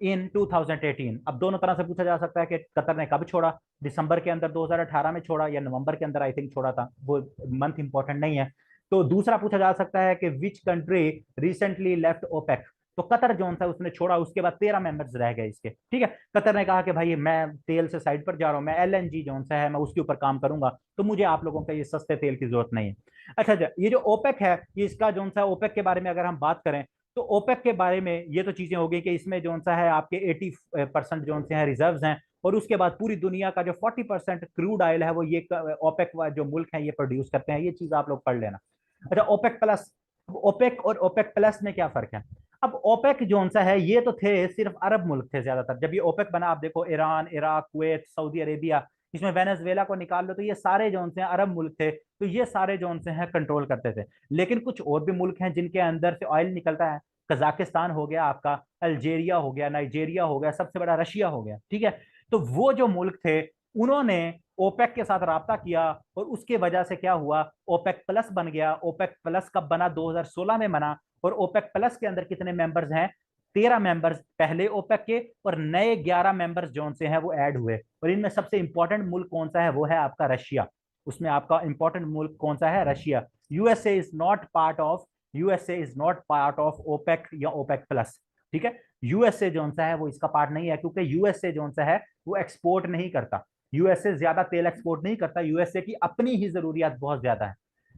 इन 2018। अब दोनों तरह से पूछा जा सकता है कि कतर ने कब छोड़ा, दिसंबर के अंदर 2018 में छोड़ा या नवंबर के अंदर आई थिंक छोड़ा था, वो मंथ इंपॉर्टेंट नहीं है। तो दूसरा पूछा जा सकता है कि which country recently left OPEC. तो कतर जो था उसने छोड़ा, उसके बाद 13 मेंबर्स रह गए इसके। ठीक है, कतर ने कहा कि भाई मैं तेल से साइड पर जा रहा हूं, मैं एलएनजी जो सा है मैं उसके ऊपर काम करूंगा, तो मुझे आप लोगों का ये सस्ते तेल की जरूरत नहीं है। अच्छा, ये जो ओपेक है, ये इसका जो सा ओपेक के बारे में अगर हम बात करें, तो ओपेक के बारे में ये तो चीजें हो गई कि इसमें जो सा है आपके 80% जो से हैं रिजर्व हैं, और उसके बाद पूरी दुनिया का जो 40% क्रूड ऑयल है वो ये ओपेक जो मुल्क है ये प्रोड्यूस करते हैं। ये चीज आप लोग पढ़ लेना। अच्छा, ओपेक प्लस। ओपेक और ओपेक प्लस में क्या फर्क है? अब ओपेक जो सा है, ये तो थे सिर्फ अरब मुल्क थे ज्यादातर। जब ये ओपेक बना, आप देखो Iran, Iraq, Kuwait, Saudi Arabia, इसमें वेनेजुएला को निकाल लो, तो ये सारे जो से अरब मुल्क थे। तो ये सारे जो से हैं कंट्रोल करते थे। लेकिन कुछ और भी मुल्क हैं जिनके अंदर से ऑयल निकलता है। कजाकिस्तान हो गया आपका, अल्जेरिया हो गया, नाइजेरिया हो गया, सबसे बड़ा रशिया हो गया। ठीक है, तो वो जो मुल्क थे, उन्होंने ओपेक के साथ राब्ता किया, और उसके वजह से क्या हुआ? ओपेक प्लस बन गया। ओपेक प्लस कब बना? 2016 में बना। और ओपेक प्लस के अंदर कितने मेंबर्स हैं? 13 मेंबर्स पहले ओपेक के, और नए 11 मेंबर्स जो से हैं वो ऐड हुए। और इनमें सबसे इंपॉर्टेंट मुल्क कौन सा है? वो है आपका रशिया। उसमें आपका इंपॉर्टेंट मुल्क कौन सा है? Russia. USA is not part of, USA is not part of OPEC या ओपेक प्लस। ठीक है, यूएसए जो सा है वो इसका पार्ट नहीं है, क्योंकि यूएसए जो सा है वो एक्सपोर्ट नहीं करता। यूएसए ज्यादा तेल एक्सपोर्ट नहीं करता, यूएसए की अपनी ही जरूरियात बहुत ज्यादा है।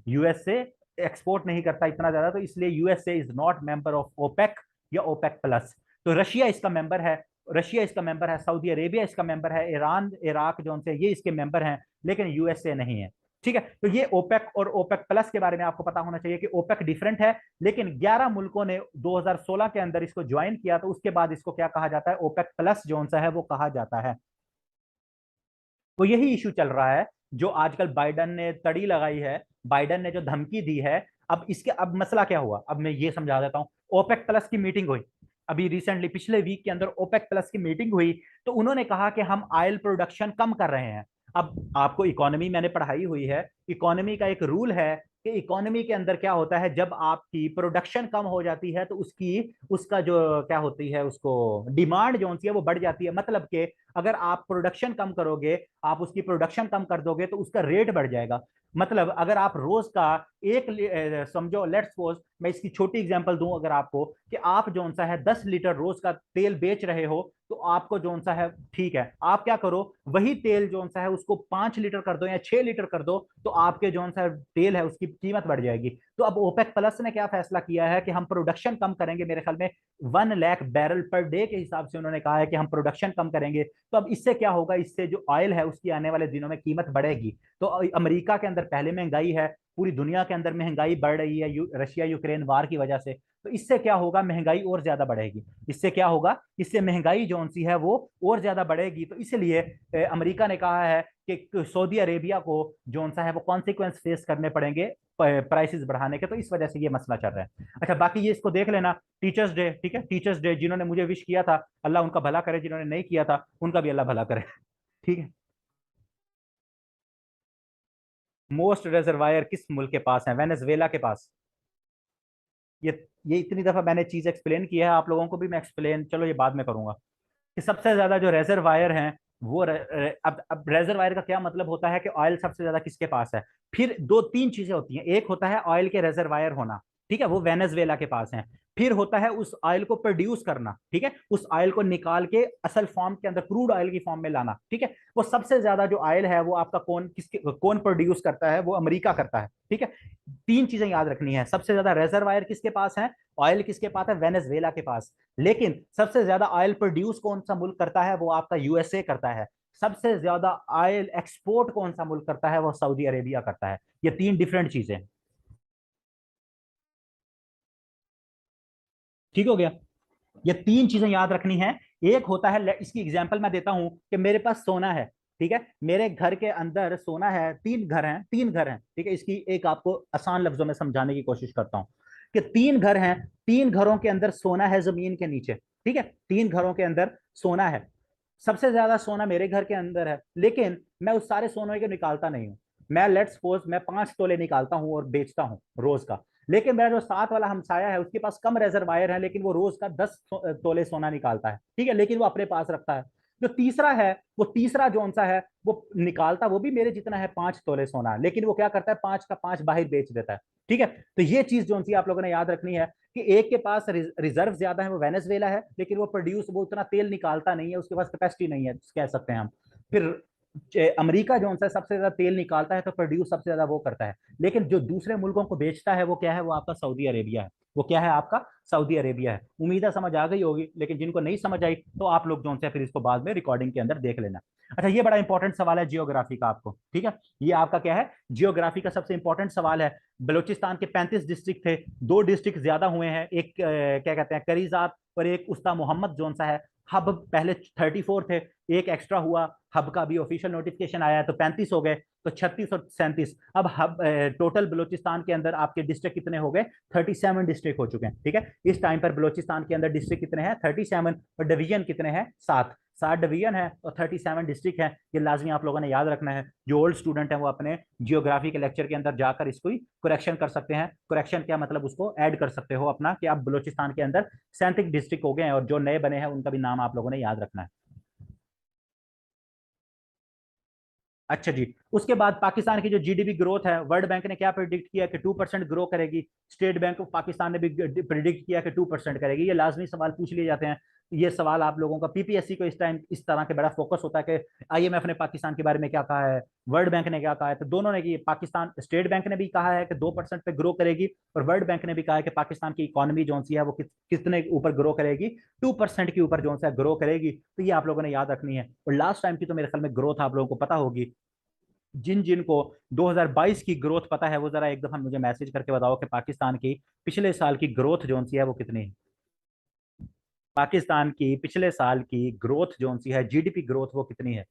यूएसए एक्सपोर्ट नहीं करता इतना ज्यादा, तो इसलिए USA is not member of OPEC या ओपेक प्लस। तो रशिया इसका मेंबर है, रशिया इसका मेंबर है, सऊदी अरेबिया इसका मेंबर है, ईरान, इराक जो से ये इसके मेंबर हैं, लेकिन यूएसए नहीं है। ठीक है, तो ये ओपेक और ओपेक प्लस के बारे में आपको पता होना चाहिए कि ओपेक डिफरेंट है, लेकिन 11 मुल्कों ने 2016 के अंदर इसको ज्वाइन किया, तो उसके बाद इसको क्या कहा जाता है? ओपेक प्लस जो सा है वो कहा जाता है। तो यही इशू चल रहा है जो आजकल बाइडन ने तड़ी लगाई है, बाइडन ने जो धमकी दी है। अब इसके अब मसला क्या हुआ, अब मैं ये समझा देता हूं। ओपेक प्लस की मीटिंग हुई अभी रिसेंटली, पिछले वीक के अंदर ओपेक प्लस की मीटिंग हुई। तो उन्होंने कहा कि हम ऑयल प्रोडक्शन कम कर रहे हैं। अब आपको इकोनॉमी मैंने पढ़ाई हुई है, इकोनॉमी का एक रूल है कि इकोनॉमी के अंदर क्या होता है, जब आपकी प्रोडक्शन कम हो जाती है तो उसकी उसका जो क्या होती है, उसको डिमांड जो होती है वो बढ़ जाती है। मतलब कि अगर आप प्रोडक्शन कम करोगे, आप उसकी प्रोडक्शन कम कर दोगे, तो उसका रेट बढ़ जाएगा। मतलब अगर आप रोज का एक समझो, लेट्स सपोज मैं इसकी छोटी एग्जांपल दूं अगर आपको, कि आप जो सा है 10 लीटर रोज का तेल बेच रहे हो, तो आपको जो सा है, ठीक है, आप क्या करो, वही तेल जो सा है उसको 5 लीटर कर दो या 6 लीटर कर दो, तो आपके जो सा तेल है उसकी कीमत बढ़ जाएगी। तो अब ओपेक प्लस ने क्या फैसला किया है कि हम प्रोडक्शन कम करेंगे, मेरे ख्याल में 1 लाख बैरल पर डे के हिसाब से उन्होंने कहा है कि हम प्रोडक्शन कम करेंगे। तो अब इससे क्या होगा, इससे जो ऑयल है उसकी आने वाले दिनों में कीमत बढ़ेगी। तो अमेरिका के अंदर पहले महंगाई है, पूरी दुनिया के अंदर महंगाई बढ़ रही है रशिया यूक्रेन वार की वजह से, तो इससे क्या होगा, महंगाई और ज्यादा बढ़ेगी। इससे क्या होगा, इससे महंगाई जो सी है वो और ज्यादा बढ़ेगी। तो इसलिए अमेरिका ने कहा है कि सऊदी अरेबिया को जो सा है वो कॉन्सिक्वेंस फेस करने पड़ेंगे प्राइसेस बढ़ाने के। तो इस वजह से ये मसला चल रहा है। अच्छा, बाकी ये इसको देख लेना। टीचर्स डे, ठीक है, टीचर्स डे जिन्होंने मुझे विश किया था अल्लाह उनका भला करे, जिन्होंने नहीं किया था उनका भी अल्लाह भला करे। ठीक है। मोस्ट रिजर्वायर किस मुल्क के पास है? वेनेजुएला के पास। ये इतनी दफा मैंने चीज एक्सप्लेन की है आप लोगों को भी, मैं एक्सप्लेन चलो ये बाद में करूंगा कि सबसे ज्यादा जो रेजरवायर हैं वो अब रेजरवायर का क्या मतलब होता है कि ऑयल सबसे ज्यादा किसके पास है। फिर दो तीन चीजें होती हैं, एक होता है ऑयल के रेजरवायर होना, ठीक है, वो वेनेजुएला के पास है। फिर होता है उस ऑयल को प्रोड्यूस करना, ठीक है, उस ऑयल को निकाल के असल फॉर्म के अंदर क्रूड ऑयल की फॉर्म में लाना, ठीक है। वो सबसे ज्यादा जो ऑयल है वो आपका कौन प्रोड्यूस करता है, वो अमेरिका करता है, ठीक है। तीन चीजें याद रखनी है, सबसे ज्यादा रेजरवायर किसके पास है, ऑयल किसके पास है, वेनेजुएला के पास। लेकिन सबसे ज्यादा ऑयल प्रोड्यूस कौन सा मुल्क करता है, वो आपका यूएसए करता है। सबसे ज्यादा ऑयल एक्सपोर्ट कौन सा मुल्क करता है, वो सऊदी अरेबिया करता है। ये तीन डिफरेंट चीजें। ठीक हो गया। ये तीन चीजें याद रखनी है। एक होता है, इसकी एग्जांपल मैं देता हूं कि मेरे पास सोना है, ठीक है, मेरे घर के अंदर सोना है, तीन घर हैं, तीन घर हैं, ठीक है। इसकी एक आपको आसान लफ्जों में समझाने की कोशिश करता हूं कि तीन घर हैं, तीन घरों के अंदर सोना है जमीन के नीचे, ठीक है, तीन घरों के अंदर सोना है। सबसे ज्यादा सोना मेरे घर के अंदर है, लेकिन मैं उस सारे सोने को निकालता नहीं हूं। मैं लेट्स सपोज मैं 5 तोले निकालता हूं और बेचता हूं रोज का। लेकिन मेरा जो साथ वाला हमसाया है उसके पास कम रिजर्वायर है, लेकिन वो रोज का 10 तोले सोना निकालता है, ठीक है, लेकिन वो अपने पास रखता है। जो तीसरा है, वो तीसरा जो सा है वो निकालता वो भी मेरे जितना है, 5 तोले सोना, लेकिन वो क्या करता है, 5 का 5 बाहर बेच देता है, ठीक है। तो ये चीज जो सी आप लोगों ने याद रखनी है कि एक के पास रिजर्व ज्यादा है, वो वेनेजुएला है, लेकिन वो प्रोड्यूस वो उतना तेल निकालता नहीं है, उसके पास कैपेसिटी नहीं है कह सकते हैं हम। फिर अमेरिका जो सा सबसे ज्यादा तेल निकालता है, तो प्रोड्यूस सबसे ज्यादा वो करता है। लेकिन जो दूसरे मुल्कों को बेचता है वो क्या है, वो आपका सऊदी अरेबिया है। वो क्या है आपका, सऊदी अरेबिया है। उम्मीद है समझ आ गई होगी, लेकिन जिनको नहीं समझ आई तो आप लोग जो है फिर इसको बाद में रिकॉर्डिंग के अंदर देख लेना। अच्छा, ये बड़ा इंपॉर्टेंट सवाल है जियोग्राफी का आपको, ठीक है, ये आपका क्या है, जियोग्राफी का सबसे इंपॉर्टेंट सवाल है। बलूचिस्तान के 35 डिस्ट्रिक्ट थे, दो डिस्ट्रिक्ट ज्यादा हुए हैं, एक क्या कहते हैं करीजात और एक उस्ता मोहम्मद जोन सा है। हब पहले 34 थे, एक एक्स्ट्रा हुआ, हब का भी ऑफिशियल नोटिफिकेशन आया है, तो 35 हो गए, तो 36 और 37। अब हब टोटल बलूचिस्तान के अंदर आपके डिस्ट्रिक्ट कितने हो गए, 37 डिस्ट्रिक्ट हो चुके हैं, ठीक है। इस टाइम पर बलूचिस्तान के अंदर डिस्ट्रिक्ट कितने हैं, 37, और डिवीजन कितने हैं, 7। 7 डिवीजन है और 37 डिस्ट्रिक्ट है। ये लाजमी आप लोगों ने याद रखना है। जो ओल्ड स्टूडेंट है वो अपने जियोग्राफी के लेक्चर के अंदर जाकर इसको करेक्शन कर सकते हैं। करेक्शन क्या मतलब, उसको ऐड कर सकते हो अपना कि आप बलूचिस्तान के अंदर 37 डिस्ट्रिक्ट हो गए हैं, और जो नए बने हैं उनका भी नाम आप लोगों ने याद रखना है। अच्छा जी, उसके बाद पाकिस्तान की जो जीडीपी ग्रोथ है, वर्ल्ड बैंक ने क्या प्रिडिक्ट किया कि 2% ग्रो करेगी। स्टेट बैंक ऑफ पाकिस्तान ने भी प्रिडिक्ट किया कि 2% करेगी। ये लाजमी सवाल पूछ लिए जाते हैं। ये सवाल आप लोगों का पीपीएससी को इस टाइम इस तरह के बड़ा फोकस होता है कि आईएमएफ ने पाकिस्तान के बारे में क्या कहा है, वर्ल्ड बैंक ने क्या कहा है। तो दोनों ने की, पाकिस्तान स्टेट बैंक ने भी कहा है कि 2% पे ग्रो करेगी, और वर्ल्ड बैंक ने भी कहा है कि पाकिस्तान की इकोनॉमी जो सी है वो कितने ऊपर ग्रो करेगी, 2% के ऊपर जो सा ग्रो करेगी। तो ये आप लोगों ने याद रखनी है। और लास्ट टाइम की तो मेरे ख्याल में ग्रोथ आप लोगों को पता होगी। जिन जिन को 2022 की ग्रोथ पता है वो जरा एक दफा मुझे मैसेज करके बताओ कि पाकिस्तान की पिछले साल की ग्रोथ जो सी है वो कितनी है। पाकिस्तान की पिछले साल की ग्रोथ जो सी है, जीडीपी ग्रोथ, वो कितनी है,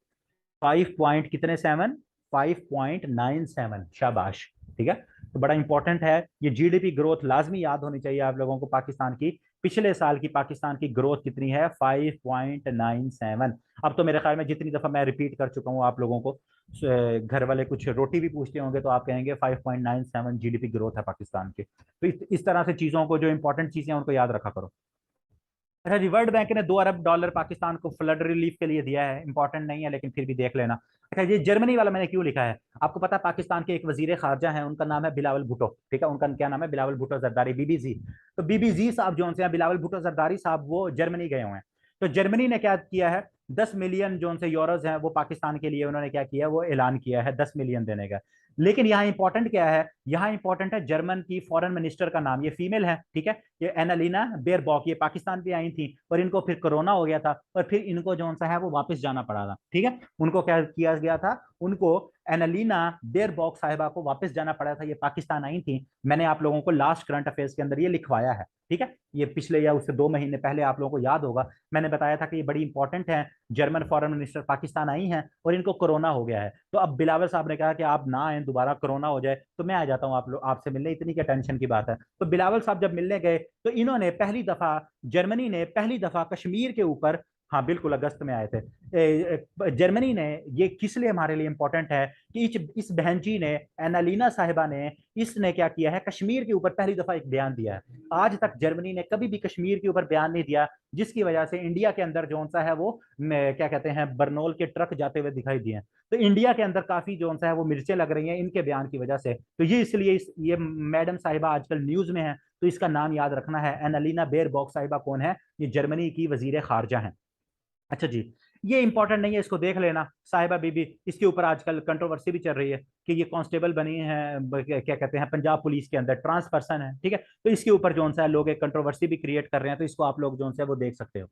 5 पॉइंट कितने 7, 5.97। शाबाश, ठीक है। तो बड़ा इंपॉर्टेंट है ये जीडीपी ग्रोथ, लाजमी याद होनी चाहिए आप लोगों को। पाकिस्तान की पिछले साल की पाकिस्तान की ग्रोथ कितनी है, 5.97। अब तो मेरे ख्याल में जितनी दफा मैं रिपीट कर चुका हूँ आप लोगों को, घर वाले कुछ रोटी भी पूछते होंगे तो आप कहेंगे 5.97 जीडीपी ग्रोथ है पाकिस्तान की। तो इस तरह से चीजों को, जो इंपॉर्टेंट चीजें हैं उनको याद रखा करो। अच्छा जी, वर्ल्ड बैंक ने 2 अरब डॉलर पाकिस्तान को फ्लड रिलीफ के लिए दिया है। इंपॉर्टेंट नहीं है लेकिन फिर भी देख लेना। अच्छा, ये जर्मनी वाला मैंने क्यों लिखा है, आपको पता है पाकिस्तान के एक वजीर खारजा है, उनका नाम है बिलावल भुट्टो, ठीक है, उनका क्या नाम है, बिलावल भुट्टो जरदारी, बीबीजी। तो बीबीजी साहब जो से बिलावल भुट्टो जरदारी साहब वो जर्मनी गए हुए हैं। तो जर्मनी ने क्या किया है, 10 मिलियन जो से यूरोज हैं वो पाकिस्तान के लिए उन्होंने क्या किया, वो ऐलान किया है 10 मिलियन देने का। लेकिन यहाँ इंपॉर्टेंट क्या है यहाँ इंपॉर्टेंट है जर्मन की फॉरेन मिनिस्टर का नाम, ये फीमेल है, ठीक है, ये एनालिना बेयरबॉक, ये पाकिस्तान भी आई थी और इनको फिर कोरोना हो गया था और फिर इनको जो सा है वो वापस जाना पड़ा था, ठीक है। उनको क्या किया गया था, उनको एनालिना बेयरबॉक साहिबा को वापस जाना पड़ा था, ये पाकिस्तान आई थी। मैंने आप लोगों को लास्ट करंट अफेयर्स के अंदर ये लिखवाया है, ठीक है, ये पिछले या उससे 2 महीने पहले आप लोगों को याद होगा, मैंने बताया था कि ये बड़ी इंपॉर्टेंट है, जर्मन फॉरेन मिनिस्टर पाकिस्तान आई हैं और इनको कोरोना हो गया है। तो अब बिलावल साहब ने कहा कि आप ना आए, दोबारा कोरोना हो जाए तो मैं आ जाता हूँ आप लोग आपसे मिलने, इतनी क्या टेंशन की बात है। तो बिलावल साहब जब मिलने गए तो इन्होंने पहली दफा, जर्मनी ने पहली दफा कश्मीर के ऊपर, हाँ बिल्कुल अगस्त में आए थे, जर्मनी ने, ये किस लिए हमारे लिए इंपॉर्टेंट है कि इस बहन जी ने, एनालिना साहिबा ने, इसने क्या किया है, कश्मीर के ऊपर पहली दफा एक बयान दिया है। आज तक जर्मनी ने कभी भी कश्मीर के ऊपर बयान नहीं दिया, जिसकी वजह से इंडिया के अंदर जो सा है वो क्या कहते हैं, बरनोल के ट्रक जाते हुए दिखाई दिए। तो इंडिया के अंदर काफी जो सा है वो मिर्चें लग रही हैं इनके बयान की वजह से। तो ये इसलिए ये मैडम साहिबा आजकल न्यूज में है, तो इसका नाम याद रखना है, एनालिना बेयरबॉक साहिबा कौन है, ये जर्मनी की वजीर खारजा है। अच्छा जी, ये इंपॉर्टेंट नहीं है, इसको देख लेना, साहिबा बीबी, इसके ऊपर आजकल कंट्रोवर्सी भी चल रही है कि ये कांस्टेबल बनी है, क्या कहते हैं, पंजाब पुलिस के अंदर ट्रांस पर्सन है, ठीक है। तो इसके ऊपर जो सा है लोग एक कंट्रोवर्सी भी क्रिएट कर रहे हैं, तो इसको आप लोग जो सा है वो देख सकते हो।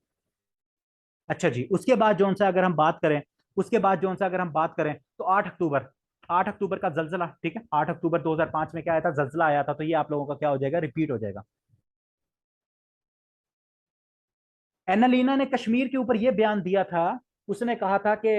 अच्छा जी, उसके बाद जो सा अगर हम बात करें, उसके बाद जो सा अगर हम बात करें तो 8 अक्टूबर, 8 अक्टूबर का जलजला, ठीक है, 8 अक्टूबर 2005 में क्या आया था, जलजला आया था, तो ये आप लोगों का क्या हो जाएगा, रिपीट हो जाएगा। एनालिना ने कश्मीर के ऊपर यह बयान दिया था, उसने कहा था कि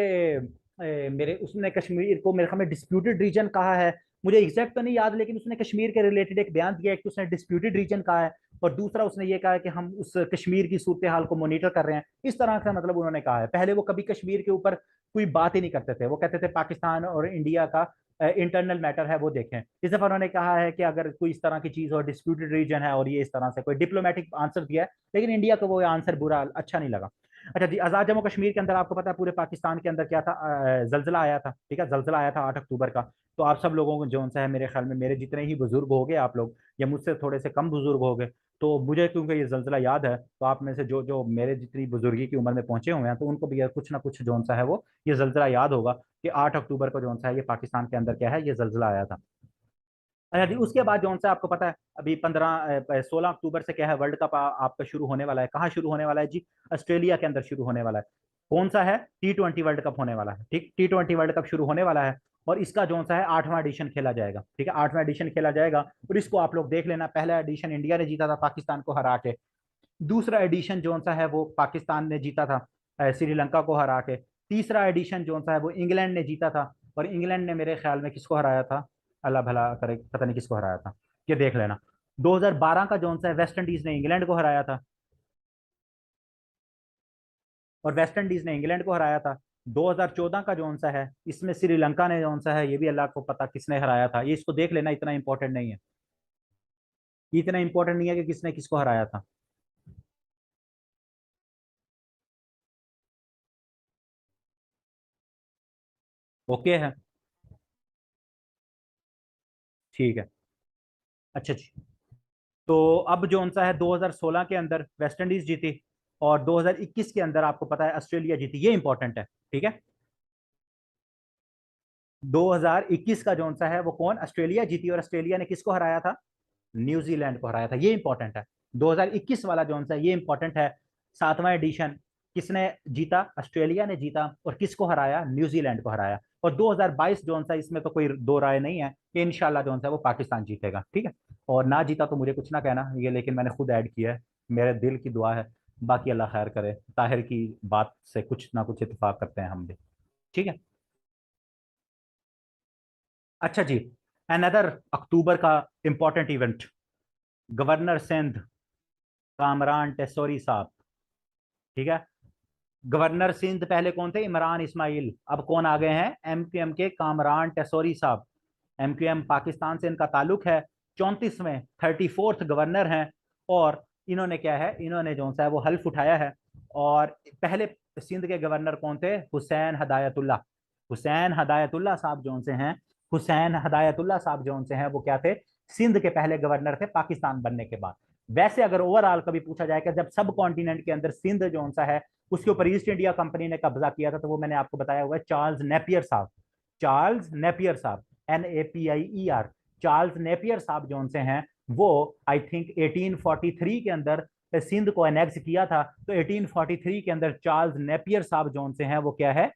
मेरे, उसने कश्मीर को मेरे ख्याल में डिस्प्यूटेड रीजन कहा है, मुझे एग्जैक्ट तो नहीं याद, लेकिन उसने कश्मीर के रिलेटेड एक बयान दिया, एक तो उसने डिस्प्यूटेड रीजन कहा है और दूसरा उसने ये कहा है कि हम उस कश्मीर की सूरत हाल को मॉनिटर कर रहे हैं, इस तरह का मतलब उन्होंने कहा है। पहले वो कभी कश्मीर के ऊपर कोई बात ही नहीं करते थे, वो कहते थे पाकिस्तान और इंडिया का इंटरनल मैटर है वो देखें। इस दफा उन्होंने कहा है कि अगर कोई इस तरह की चीज हो, डिस्प्यूटेड रीजन है और ये इस तरह से कोई डिप्लोमेटिक आंसर दिया है, लेकिन इंडिया को वो आंसर बुरा, अच्छा नहीं लगा। अच्छा जी, आजाद जम्मू कश्मीर के अंदर आपको पता है पूरे पाकिस्तान के अंदर क्या था, जलजला आया था, ठीक है, जलजला आया था 8 अक्टूबर का। तो आप सब लोगों को जो सा है, मेरे ख्याल में मेरे जितने ही बुजुर्ग हो गए आप लोग, या मुझसे थोड़े से कम बुजुर्ग हो गए, तो मुझे क्योंकि ये जलजला याद है, तो आप में से जो जो मेरे जितनी बुजुर्गी की उम्र में पहुंचे हुए हैं, तो उनको भी कुछ ना कुछ जो सा है वो ये जलजला याद होगा कि 8 अक्टूबर को जो सा है ये पाकिस्तान के अंदर क्या है, ये जलजला आया था। अच्छा जी, उसके बाद जो सा आपको पता है अभी 16 अक्टूबर से क्या है, वर्ल्ड कप आपका शुरू होने वाला है। कहाँ शुरू होने वाला है जी, ऑस्ट्रेलिया के अंदर शुरू होने वाला है। कौन सा है, T20 वर्ल्ड कप होने वाला है, ठीक, T20 वर्ल्ड कप शुरू होने वाला है और इसका जो सा है 8वां एडिशन खेला जाएगा, ठीक है, 8वां एडिशन खेला जाएगा और इसको आप लोग देख लेना, पहला एडिशन इंडिया ने जीता था पाकिस्तान को हरा के, दूसरा एडिशन जो सा है वो पाकिस्तान ने जीता था श्रीलंका को हरा के, तीसरा एडिशन जो सा है वो इंग्लैंड ने जीता था और इंग्लैंड ने मेरे ख्याल में किसको हराया था, अल्लाह भला करे, पता नहीं किसको हराया था, ये देख लेना। 2012 का जो सा है वेस्ट इंडीज ने इंग्लैंड को हराया था और वेस्ट इंडीज ने इंग्लैंड को हराया था। 2014 का जो सा है इसमें श्रीलंका ने जो सा है, ये भी अल्लाह को पता किसने हराया था, ये इसको देख लेना, इतना इंपॉर्टेंट नहीं है, ये इतना इंपॉर्टेंट नहीं है कि किसने किसको हराया था। ओके है, ठीक है। अच्छा जी, तो अब जो सा है 2016 के अंदर वेस्ट इंडीज जीती और 2021 के अंदर आपको पता है ऑस्ट्रेलिया जीती, ये इंपॉर्टेंट है, ठीक है। 2021 का जो सा है वो कौन, ऑस्ट्रेलिया जीती और ऑस्ट्रेलिया ने किसको हराया था, न्यूजीलैंड को हराया था, ये इंपॉर्टेंट है। 2021 वाला जो सा ये इंपॉर्टेंट है, 7वां एडिशन, किसने जीता, ऑस्ट्रेलिया ने जीता और किसको हराया, न्यूजीलैंड को हराया। और 2022 जो सा इसमें तो कोई दो राय नहीं है कि इंशाल्लाह जो सा वो पाकिस्तान जीतेगा, ठीक है। और ना जीता तो मुझे कुछ ना कहना ये, लेकिन मैंने खुद ऐड किया है, मेरे दिल की दुआ है, बाकी अल्लाह खैर करे, ताहिर की बात से कुछ ना कुछ इत्तेफाक करते हैं हम भी, ठीक है। अच्छा जी, अनदर अक्टूबर का important event, governor Sindh Kamran Tessori साहब, ठीक है। गवर्नर सिंध पहले कौन थे, इमरान इस्माइल, अब कौन आ गए हैं, एमक्यूएम के कामरान टेसोरी साहब। एमक्यूएम पाकिस्तान से इनका ताल्लुक है, 34वें 34th गवर्नर हैं और इन्होंने क्या है, इन्होंने जो सा है वो हल्फ उठाया है। और पहले सिंध के गवर्नर कौन थे, हुसैन हदायतुल्लाह, हुसैन हदायतुल्लाह साहब जो से हैं, हुसैन हदायतुल्लाह साहब जो से हैं वो क्या थे, सिंध के पहले गवर्नर थे पाकिस्तान बनने के बाद। वैसे अगर ओवरऑल कभी पूछा जाए कि जब सब कॉन्टिनेंट के अंदर सिंध जो सा है उसके ऊपर ईस्ट इंडिया कंपनी ने कब्जा किया था, तो वो मैंने आपको बताया हुआ है, चार्ल्स नेपियर साहब, चार्ल्स नेपियर साहब, NAPIER, चार्ल्स नेपियर साहब जो उनसे हैं, वो आई थिंक 1843 के अंदर सिंध को एनेक्स किया था। तो 1843 के अंदर चार्ल्स नेपियर साहब जो से हैं वो क्या है,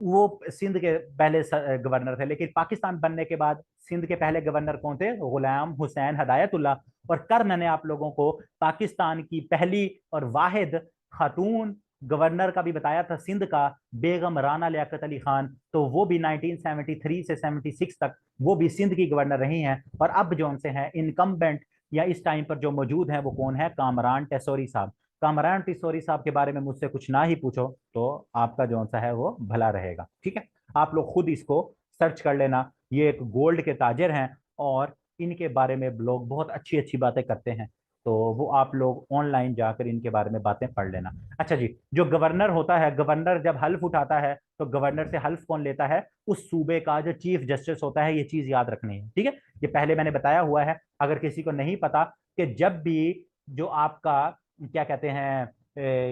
वो सिंध के पहले गवर्नर थे। लेकिन पाकिस्तान बनने के बाद सिंध के पहले गवर्नर कौन थे? गुलाम हुसैन हदायतुल्लाह। और कर मैंने आप लोगों को पाकिस्तान की पहली और वाहिद खातून गवर्नर का भी बताया था सिंध का, बेगम राना लियाकत अली खान। तो वो भी 1973 से 76 तक वो भी सिंध की गवर्नर रही हैं। और अब जो उनसे हैं इनकम्बेंट या इस टाइम पर जो मौजूद हैं वो कौन है? कामरान टेसोरी साहब। कामरान टिसोरी साहब के बारे में मुझसे कुछ ना ही पूछो तो आपका जो सा है वो भला रहेगा। ठीक है, आप लोग खुद इसको सर्च कर लेना। ये एक गोल्ड के ताजिर हैं और इनके बारे में लोग बहुत अच्छी अच्छी बातें करते हैं। तो वो आप लोग ऑनलाइन जाकर इनके बारे में बातें पढ़ लेना। अच्छा जी, जो गवर्नर होता है, गवर्नर जब हल्फ उठाता है तो गवर्नर से हल्फ कौन लेता है? उस सूबे का जो चीफ जस्टिस होता है। ये चीज याद रखनी है, ठीक है। ये पहले मैंने बताया हुआ है, अगर किसी को नहीं पता कि जब भी जो आपका क्या कहते हैं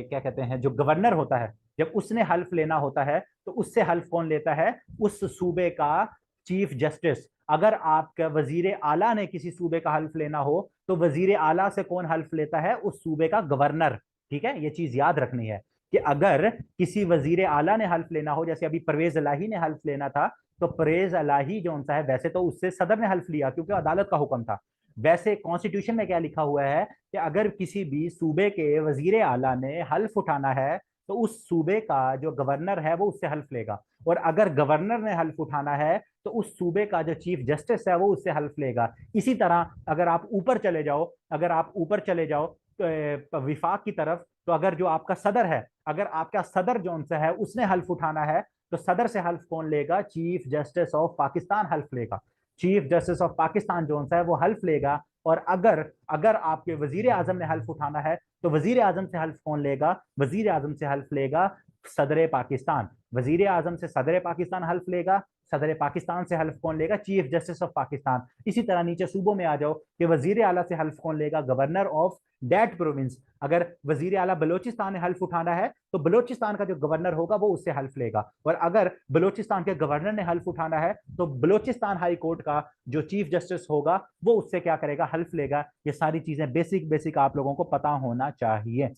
क्या कहते हैं जो गवर्नर होता है, जब उसने हल्फ लेना होता है तो उससे हल्फ कौन लेता है? उस सूबे का चीफ जस्टिस। अगर आपका वजीर आला ने किसी सूबे का हल्फ लेना हो तो वजीर आला से कौन हल्फ लेता है? उस सूबे का गवर्नर। ठीक है, ये चीज याद रखनी है कि अगर किसी वजीर आला ने हल्फ लेना हो, जैसे अभी परवेज इलाही ने हल्फ लेना था, तो परवेज इलाही जो उनसा है, वैसे तो उससे सदर ने हल्फ लिया क्योंकि अदालत का हुक्म था। वैसे कॉन्स्टिट्यूशन में क्या लिखा हुआ है कि अगर किसी भी सूबे के वजीर आला ने हल्फ उठाना है तो उस सूबे का जो गवर्नर है वो उससे हल्फ लेगा। और अगर गवर्नर ने हल्फ उठाना है तो उस सूबे का जो चीफ जस्टिस है वो उससे हल्फ लेगा। इसी तरह अगर आप ऊपर चले जाओ, अगर आप ऊपर चले जाओ तो विफाक की तरफ, तो अगर जो आपका सदर है, अगर आपका सदर जो उनसे है उसने हल्फ उठाना है तो सदर से हल्फ कौन लेगा? चीफ जस्टिस ऑफ पाकिस्तान हल्फ लेगा। चीफ जस्टिस ऑफ पाकिस्तान जो है वो हल्फ लेगा। और अगर अगर आपके वजीर आजम ने हल्फ उठाना है तो वजीर आजम से हल्फ कौन लेगा? वजीर आजम से हल्फ लेगा सदर पाकिस्तान। वजीर आजम से सदर पाकिस्तान हल्फ लेगा। सदर पाकिस्तान से हल्फ कौन लेगा? Chief justice of Pakistan. इसी तरह नीचे सूबों में आ जाओ कि वजीर आला से हल्फ कौन लेगा? Governor of that province. अगर वजीर आला बलोचिस्तान ने हल्फ उठाना है तो बलोचिस्तान का जो गवर्नर होगा वो उससे हल्फ लेगा। और अगर बलोचिस्तान के गवर्नर ने हल्फ उठाना है तो बलोचिस्तान हाई कोर्ट का जो चीफ जस्टिस होगा वो उससे क्या करेगा? हल्फ लेगा। ये सारी चीजें बेसिक बेसिक आप लोगों को पता होना चाहिए।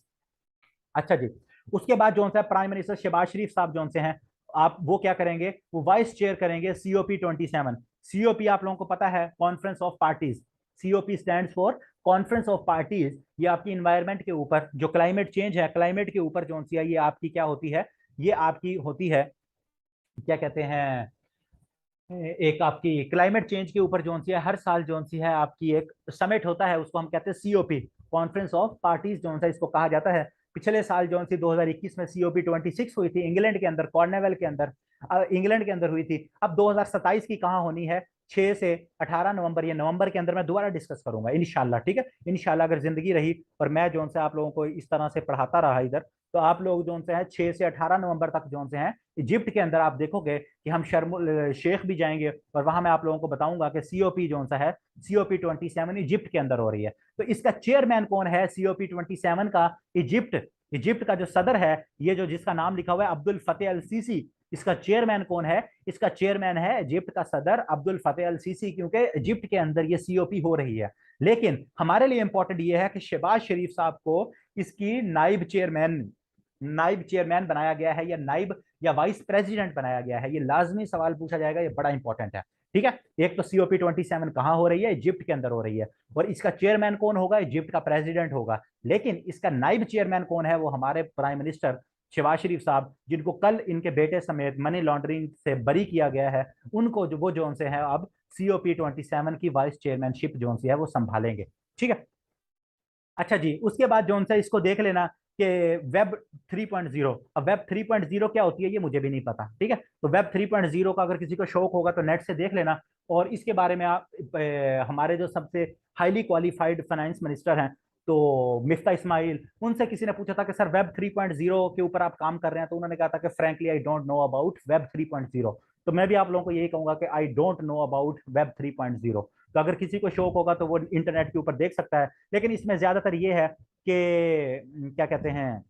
अच्छा जी, उसके बाद जो है प्राइम मिनिस्टर शहबाज शरीफ साहब जो से हैं, आप वो क्या करेंगे? वो वाइस चेयर करेंगे COP27। COP आप लोगों को पता है, conference of parties. COP stands for conference of parties. ये आपकी इन्वायरमेंट के ऊपर, जो क्लाइमेट चेंज है, क्लाइमेट के ऊपर जो सी है, ये आपकी क्या होती है? ये आपकी होती है, क्या कहते हैं, एक आपकी क्लाइमेट चेंज के ऊपर जो सी है, हर साल जो सी है आपकी एक समिट होता है, उसको हम कहते हैं COP, कॉन्फ्रेंस ऑफ पार्टीज जो है इसको कहा जाता है। पिछले साल जो सी 2021 में COP26 हुई थी इंग्लैंड के अंदर, कॉर्नेवल के अंदर, इंग्लैंड के अंदर हुई थी। अब 2027 की कहाँ होनी है? 6 से 18 नवंबर, या नवंबर के अंदर मैं दोबारा डिस्कस करूंगा इंशाल्लाह। ठीक है, इंशाल्लाह अगर जिंदगी रही और मैं जो से आप लोगों को इस तरह से पढ़ाता रहा इधर, तो आप लोग जो से है 6 से 18 नवंबर तक जो से हैं इजिप्ट के अंदर, आप देखोगे कि हम शर्म शेख भी जाएंगे और वहां मैं आप लोगों को बताऊंगा कि COP जो सा है, COP27 इजिप्ट के अंदर हो रही है। तो इसका चेयरमैन कौन है COP27 का? इजिप्ट। इजिप्ट का जो सदर है, ये जो जिसका नाम लिखा हुआ है अब्दुल फतेह अल सीसी, इसका चेयरमैन कौन है? इसका चेयरमैन है इजिप्ट का सदर अब्दुल फतेह अल सीसी, क्योंकि इजिप्ट के अंदर ये COP हो रही है। लेकिन हमारे लिए इंपॉर्टेंट ये है कि शहबाज शरीफ साहब को इसकी नाइब चेयरमैन बनाया गया है, या नाइब या वाइस प्रेसिडेंट बनाया गया है। ये लाजमी सवाल पूछा जाएगा, ये बड़ा इंपॉर्टेंट है। ठीक है, एक तो COP27 कहां हो रही है? इजिप्ट के अंदर हो रही है। और इसका चेयरमैन कौन होगा? इजिप्ट का प्रेसिडेंट होगा। लेकिन इसका नाइब चेयरमैन कौन है? वो हमारे प्राइम मिनिस्टर शहबाज शरीफ साहब, जिनको कल इनके बेटे समेत मनी लॉन्ड्रिंग से बरी किया गया है, उनको जो वो जो से है अब COP27 की वाइस चेयरमैनशिप जो है वो संभालेंगे। ठीक है, अच्छा जी, उसके बाद जो है इसको देख लेना कि वेब 3.0। अब वेब 3.0 क्या होती है ये मुझे भी नहीं पता। ठीक है, तो वेब 3.0 का अगर किसी को शौक होगा तो नेट से देख लेना। और इसके बारे में आप हमारे जो सबसे हाईली क्वालिफाइड फाइनेंस मिनिस्टर हैं, तो मिफ्ता इस्माइल, उनसे किसी ने पूछा था कि सर वेब 3.0 के ऊपर आप काम कर रहे हैं, तो उन्होंने कहा था कि frankly I don't know about web 3.0। तो मैं भी आप लोगों को यही कहूंगा कि I don't know about web 3.0। तो अगर किसी को शौक होगा तो वो इंटरनेट के ऊपर देख सकता है। लेकिन इसमें ज्यादातर ये है कि क्या कहते हैं,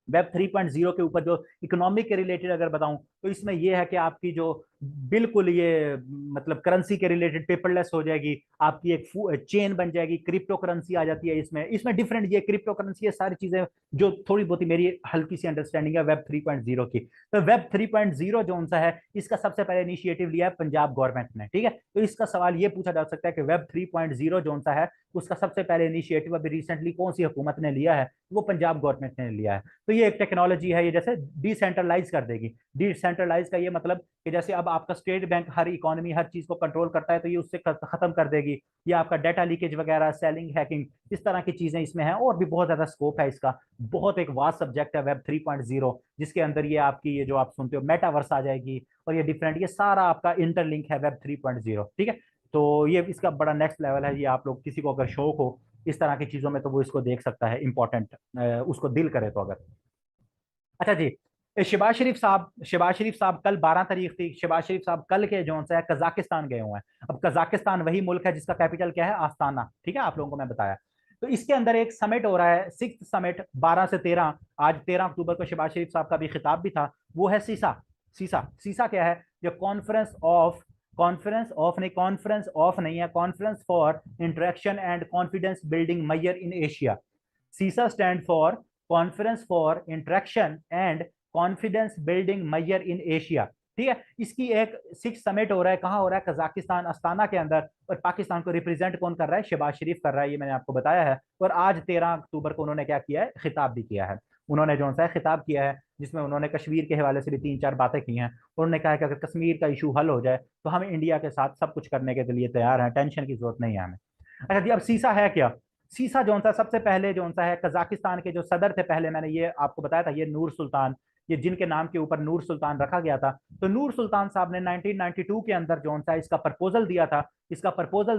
वेब 3.0 के ऊपर जो इकोनॉमिक के रिलेटेड अगर बताऊं तो इसमें यह है कि आपकी जो बिल्कुल ये मतलब करेंसी के रिलेटेड पेपरलेस हो जाएगी, आपकी एक चेन बन जाएगी, क्रिप्टो करेंसी आ जाती है इसमें। इसमें डिफरेंट ये क्रिप्टो करेंसी, ये सारी चीजें जो थोड़ी बहुत ही मेरी हल्की सी अंडरस्टैंडिंग है वेब 3.0 की। तो वेब 3.0 जो सा है, इसका सबसे पहले इनिशिएटिव लिया है पंजाब गवर्नमेंट ने, ठीक है। तो इसका सवाल ये पूछा जा सकता है कि वेब 3.0 जो सा है, उसका सबसे पहले इनिशिएटिव अभी रिसेंटली कौन सी हुकूमत ने लिया है? वो पंजाब गवर्नमेंट ने लिया है। तो ये एक टेक्नोलॉजी है, ये जैसे डिसेंट्रलाइज कर देगी। डिसेंट्रलाइज का ये मतलब कि जैसे अब आपका स्टेट बैंक हर इकोनॉमी हर चीज को कंट्रोल करता है, तो ये उससे खत्म कर देगी। ये आपका डाटा लीकेज वगैरह, सेलिंग, हैकिंग, इस तरह की चीजें इसमें हैं। और भी बहुत ज्यादा स्कोप है इसका, बहुत एक वास्ट सब्जेक्ट है वेब 3.0, जिसके अंदर ये आपकी ये जो आप सुनते हो मेटावर्स आ जाएगी, और ये डिफरेंट, ये सारा आपका इंटरलिंक है वेब 3.0, ठीक है। तो ये इसका बड़ा नेक्स्ट लेवल है। ये आप लोग किसी को अगर शौक हो इस तरह की चीजों में, तो वो इसको देख सकता है, इंपॉर्टेंट उसको दिल करे तो। अगर अच्छा जी, शहबाज शरीफ साहब कल 12 तारीख थी, शहबाज शरीफ साहब कल के जो है कजाकिस्तान गए हुए हैं। अब कजाकिस्तान वही मुल्क है जिसका कैपिटल क्या है? आस्ताना, ठीक है, आप लोगों को मैं बताया। तो इसके अंदर एक समिट हो रहा है, 6th समिट, 12 से 13। आज 13 अक्टूबर को शहबाज शरीफ साहब का भी खिताब भी था। वो है सीसा। सीसा सीसा क्या है? जो कॉन्फ्रेंस ऑफ नहीं है, conference for interaction and confidence building measures in Asia. CICA stand for conference for interaction and confidence building measures in Asia, ठीक है। इसकी एक 6 समिट हो रहा है, कहाँ हो रहा है? कजाकिस्तान, अस्ताना के अंदर। और पाकिस्तान को रिप्रेजेंट कौन कर रहा है? शहबाज शरीफ कर रहा है, ये मैंने आपको बताया है। और आज 13 अक्टूबर को उन्होंने क्या किया है? खिताब भी किया है। उन्होंने जो सा खिताब किया है, जिसमें उन्होंने कश्मीर के हवाले से भी 3-4 बातें की हैं। उन्होंने कहा कि अगर कश्मीर का इशू हल हो जाए तो हम इंडिया के साथ सब कुछ करने के लिए तैयार हैं, टेंशन की जरूरत नहीं है हमें। अच्छा जी, अब सीसा है क्या? सीसा जो सा सबसे पहले जो सा है, कजाकिस्तान के जो सदर थे पहले, मैंने ये आपको बताया था, ये नूर सुल्तान, ये जिनके नाम के ऊपर नूर सुल्तान रखा गया था। तो नूर सुल्तान साहब ने 1992 के अंदर जो सा इसका प्रपोजल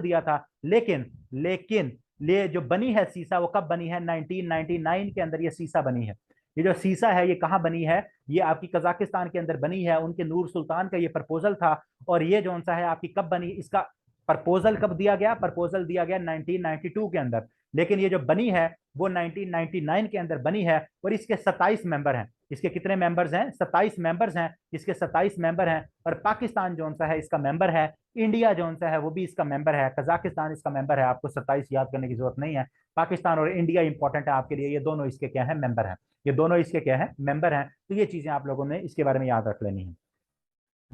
दिया था। लेकिन ये जो बनी है सीसा, वो कब बनी है? 1999 के अंदर ये सीसा बनी है। ये जो सीसा है, ये कहाँ बनी है? ये आपकी कजाकिस्तान के अंदर बनी है। उनके नूर सुल्तान का ये प्रपोजल था। और ये जो सा है आपकी कब बनी? इसका प्रपोजल कब दिया गया? प्रपोजल दिया गया 1992 के अंदर। लेकिन ये जो बनी है वो 1999 के अंदर बनी है। और इसके 27 मेंबर हैं। इसके कितने मेंबर्स हैं? 27 मेंबर्स हैं। इसके 27 मेंबर हैं। और पाकिस्तान जो सा है इसका मेंबर है। इंडिया जो सा है वो भी इसका मेंबर है। कजाकिस्तान इसका मेंबर है। आपको 27 याद करने की जरूरत नहीं है। पाकिस्तान और इंडिया इंपॉर्टेंट है आपके लिए, ये दोनों इसके क्या है? मेंबर हैं। ये दोनों इसके क्या है? मेंबर हैं। तो ये चीजें आप लोगों ने इसके बारे में याद रख लेनी है।